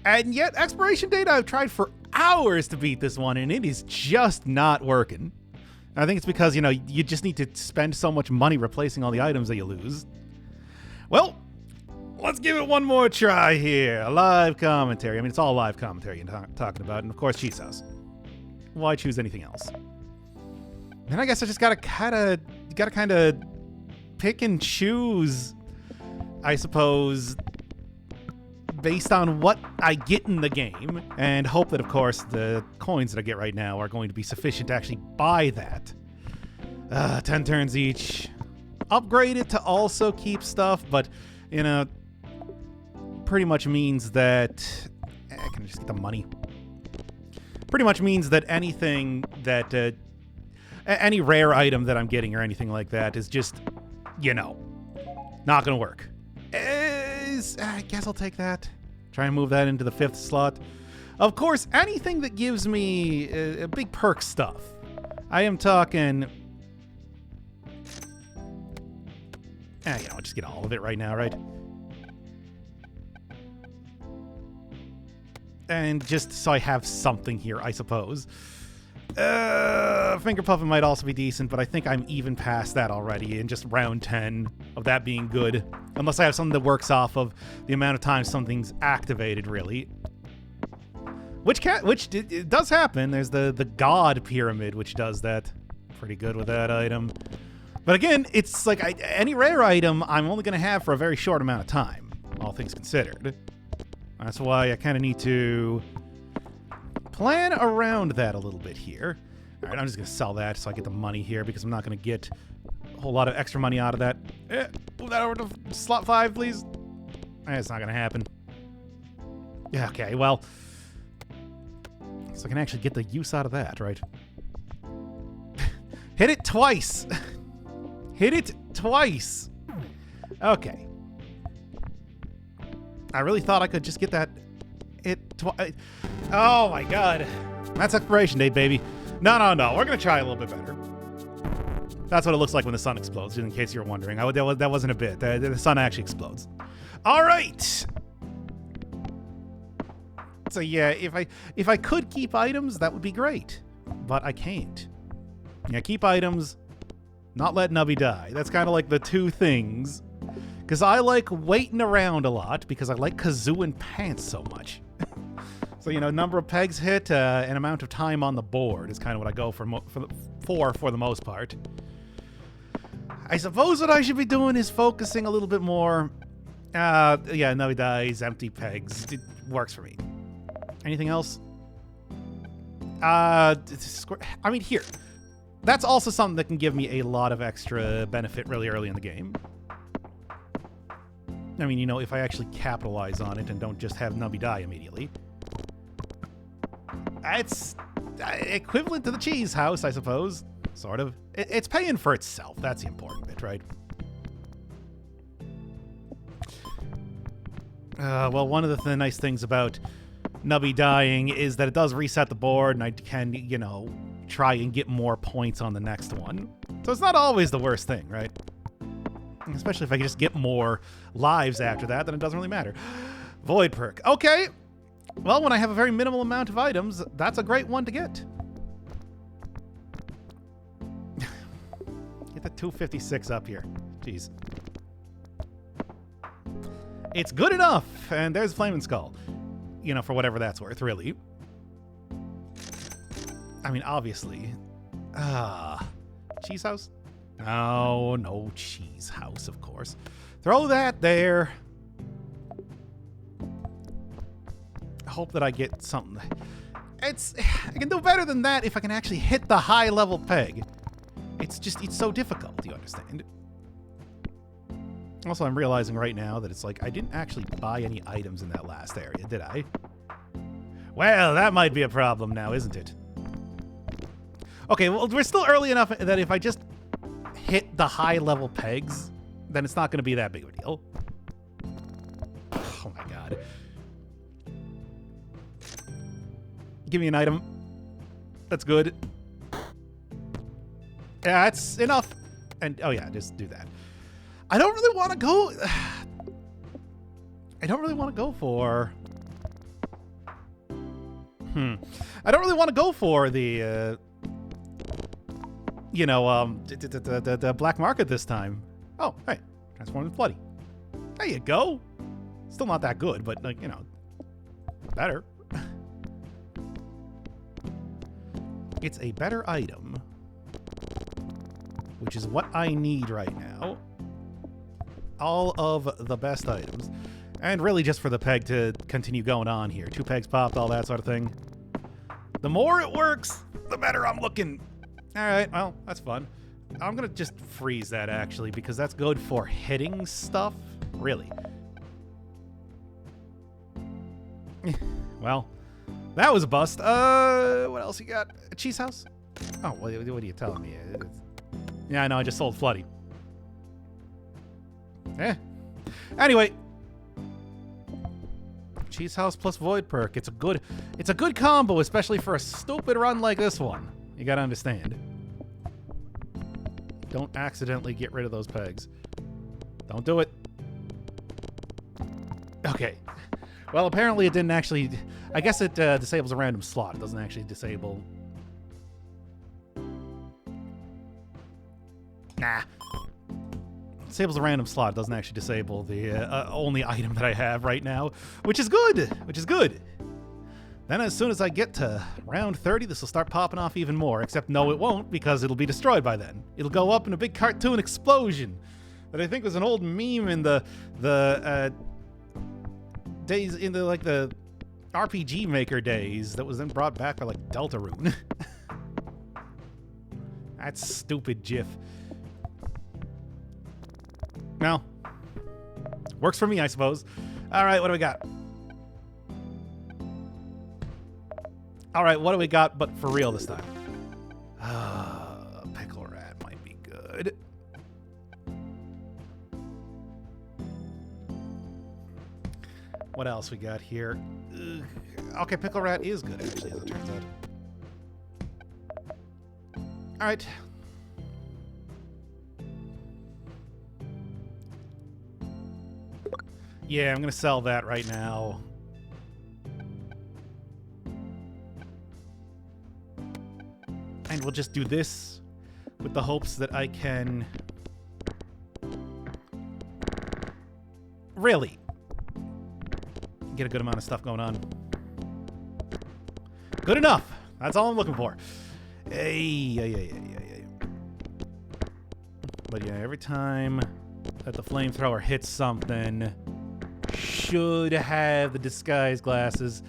And yet, expiration date, I've tried for hours to beat this one, and it is just not working. I think it's because, you know, you just need to spend so much money replacing all the items that you lose. Well, let's give it one more try here. Live commentary. I mean, it's all live commentary you're talking about, and of course, Cheese House. Why choose anything else? Then I guess I just gotta kind of pick and choose, I suppose, based on what I get in the game, and hope that, of course, the coins that I get right now are going to be sufficient to actually buy that. 10 turns each. Upgrade it to also keep stuff, but, you know, pretty much means that... can I just get the money? Pretty much means that anything that... any rare item that I'm getting or anything like that is just, you know, not gonna work. I guess I'll take that. Try and move that into the 5th slot. Of course, anything that gives me a big perk stuff. I am talking... you know, just get all of it right now, right? And just so I have something here, I suppose. Finger puffing might also be decent, but I think I'm even past that already in just round 10 of that being good. Unless I have something that works off of the amount of times something's activated, really. Which it does happen. There's the God Pyramid, which does that. Pretty good with that item. But again, it's like any rare item I'm only going to have for a very short amount of time, all things considered. That's why I kind of need to plan around that a little bit here. All right, I'm just going to sell that so I get the money here because I'm not going to get a whole lot of extra money out of that. Move that over to slot 5, please. It's not going to happen. Yeah, okay, well... So I can actually get the use out of that, right? Hit it twice! Hit it twice! Okay. I really thought I could just get that... Oh my god. That's expiration date, baby. No. We're going to try a little bit better. That's what it looks like when the sun explodes, in case you're wondering. That wasn't a bit. The sun actually explodes. All right. So yeah, if I could keep items, that would be great. But I can't. Yeah, keep items, not let Nubby die. That's kind of like the two things. Because I like waiting around a lot because I like kazooing pants so much. So, you know, number of pegs hit, and amount of time on the board is kind of what I go for the most part. I suppose what I should be doing is focusing a little bit more. Yeah, Nubby dies, empty pegs. It works for me. Anything else? I mean, here. That's also something that can give me a lot of extra benefit really early in the game. I mean, you know, if I actually capitalize on it and don't just have Nubby die immediately. It's equivalent to the cheese house, I suppose. Sort of. It's paying for itself. That's the important bit, right? Well, one of the nice things about Nubby dying is that it does reset the board, and I can, you know, try and get more points on the next one. So it's not always the worst thing, right? Especially if I can just get more lives after that, then it doesn't really matter. Void perk. Okay. Well, when I have a very minimal amount of items, that's a great one to get. Get the 256 up here. Jeez. It's good enough. And there's Flaming Skull. You know, for whatever that's worth, really. I mean, obviously. Cheese house? No cheese house, of course. Throw that there. Hope that I get something. I can do better than that if I can actually hit the high level peg. It's so difficult, you understand? Also, I'm realizing right now that it's like I didn't actually buy any items in that last area, did I? Well, that might be a problem now, isn't it? Okay, well, we're still early enough that if I just hit the high-level pegs, then it's not going to be that big of a deal. Oh, my God. Give me an item. That's good. Yeah, that's enough. And, oh, yeah, just do that. I don't really want to go... I don't really want to go for... I don't really want to go for the... you know, the black market this time. Oh, hey, transform into bloody. There you go. Still not that good, but, like, you know, better. It's a better item, which is what I need right now. All of the best items. And really just for the peg to continue going on here. 2 pegs popped, all that sort of thing. The more it works, the better I'm looking. All right, well, that's fun. I'm gonna just freeze that, actually, because that's good for hitting stuff. Really. Well, that was a bust. What else you got? A cheese house? Oh, what are you telling me? Yeah, I know, I just sold Floody. Anyway. Cheese house plus void perk. It's a good combo, especially for a stupid run like this one. You gotta understand. Don't accidentally get rid of those pegs. Don't do it. Okay. Well, apparently it didn't actually... I guess it disables a random slot. It doesn't actually disable... Nah. It disables a random slot. It doesn't actually disable the only item that I have right now, which is good. Which is good. Then as soon as I get to round 30, this will start popping off even more. Except no, it won't, because it'll be destroyed by then. It'll go up in a big cartoon explosion that I think was an old meme in the days, in the, like, the RPG Maker days, that was then brought back by, like, Deltarune. That stupid GIF. Well, works for me, I suppose. All right, what do we got? All right, what do we got, but for real this time? Pickle Rat might be good. What else we got here? Ugh. Okay, Pickle Rat is good, actually, as it turns out. All right. Yeah, I'm going to sell that right now. And we'll just do this with the hopes that I can... Really? Get a good amount of stuff going on. Good enough. That's all I'm looking for. Hey. But yeah, every time that the flamethrower hits something, should have the disguise glasses.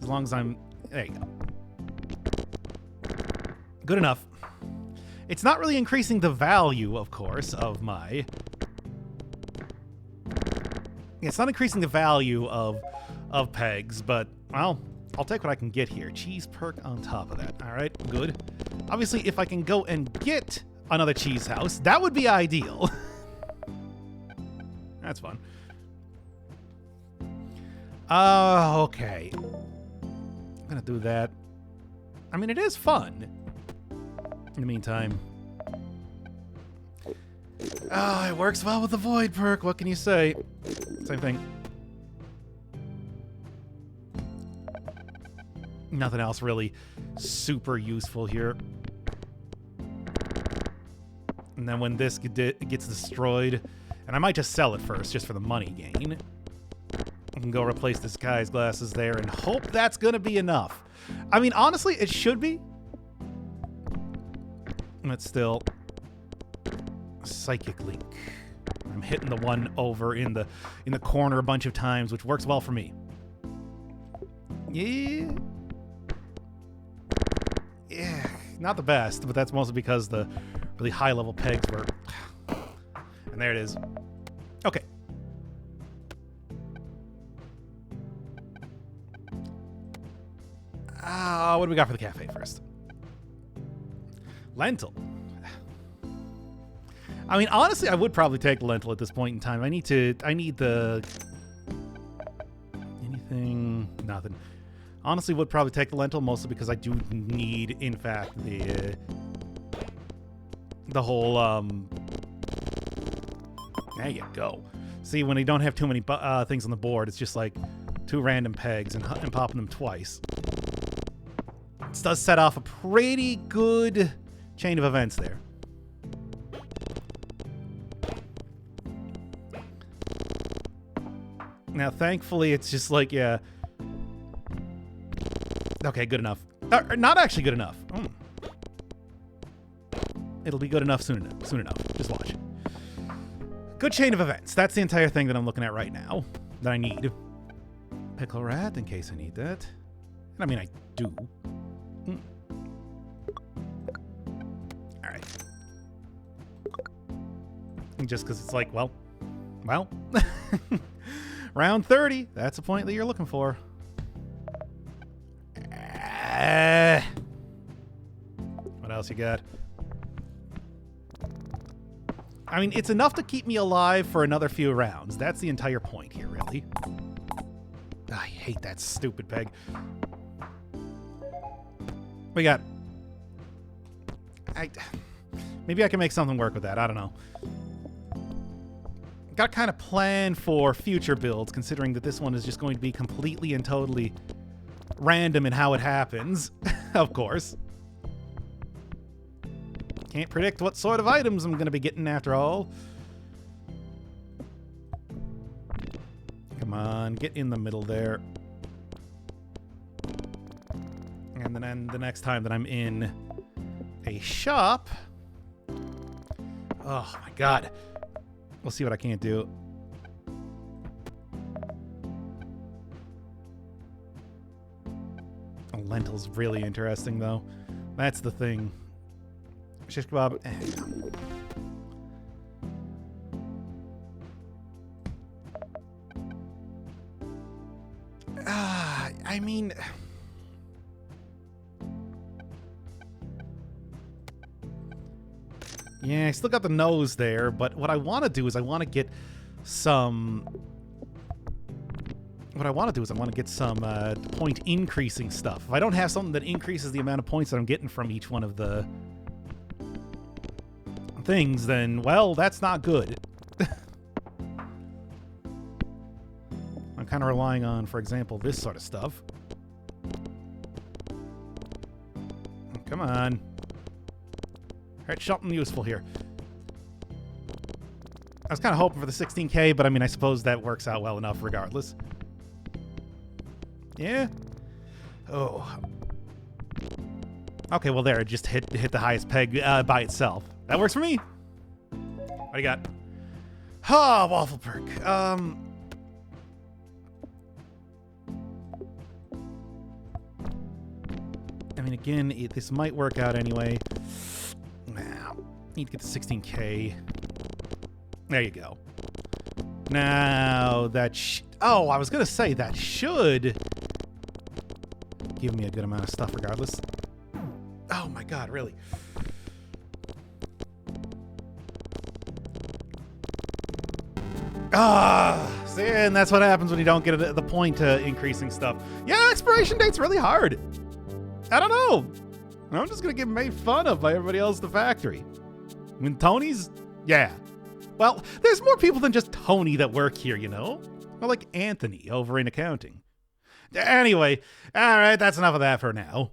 As long as I'm... There you go. Good enough. It's not really increasing the value, of course, of my... It's not increasing the value of pegs, but, well, I'll take what I can get here. Cheese perk on top of that. All right, good. Obviously, if I can go and get another cheese house, that would be ideal. That's fun. Okay. I'm gonna do that. I mean, it is fun. In the meantime. It works well with the void perk. What can you say? Same thing. Nothing else really super useful here. And then when this gets destroyed, and I might just sell it first, just for the money gain. I can go replace this guy's glasses there and hope that's gonna be enough. I mean, honestly, it should be. But still, Psychic Link. I'm hitting the one over in the corner a bunch of times, which works well for me. Yeah, not the best, but that's mostly because the really high level pegs were. And there it is. Okay. What do we got for the cafe first? Lentil. I mean, honestly, I would probably take the lentil at this point in time. I need the... Anything? Nothing. Honestly, would probably take the lentil, mostly because I do need, in fact, the whole, There you go. See, when you don't have too many things on the board, it's just like 2 random pegs and popping them twice. This does set off a pretty good chain of events there. Now, thankfully, it's just like, yeah. Okay, good enough. Not actually good enough. It'll be good enough soon enough. Just watch. Good chain of events. That's the entire thing that I'm looking at right now that I need. Pickle Rat, in case I need that. And I mean, I do. All right. Just because it's like, well, round 30. That's the point that you're looking for. What else you got? I mean, it's enough to keep me alive for another few rounds. That's the entire point here, really. I hate that stupid peg. We got... Maybe I can make something work with that. I don't know. Got to kind of plan for future builds, considering that this one is just going to be completely and totally random in how it happens. Of course. Can't predict what sort of items I'm going to be getting after all. Come on, get in the middle there. And then the next time that I'm in a shop... Oh my god. We'll see what I can't do. Oh, lentils really interesting though. That's the thing. Shish kebab. I mean... Yeah, I still got the nose there, but what I want to do is I want to get some... What I want to do is I want to get some point increasing stuff. If I don't have something that increases the amount of points that I'm getting from each one of the things, then, well, that's not good. I'm kind of relying on, for example, this sort of stuff. Come on. Alright, something useful here. I was kind of hoping for the 16k, but I mean, I suppose that works out well enough regardless. Yeah? Oh. Okay, well there, it just hit the highest peg by itself. That works for me. What do you got? Ah, waffle perk. I mean, again, this might work out anyway. Now, need to get the 16k. There you go. Now, that oh, I was going to say that should give me a good amount of stuff regardless. Oh my god, really? See, and that's what happens when you don't get the point increasing stuff. Yeah, expiration date's really hard. I don't know. I'm just going to get made fun of by everybody else at the factory. I mean, Tony's... Yeah. Well, there's more people than just Tony that work here, you know? Well, like Anthony over in accounting. Anyway, all right, that's enough of that for now.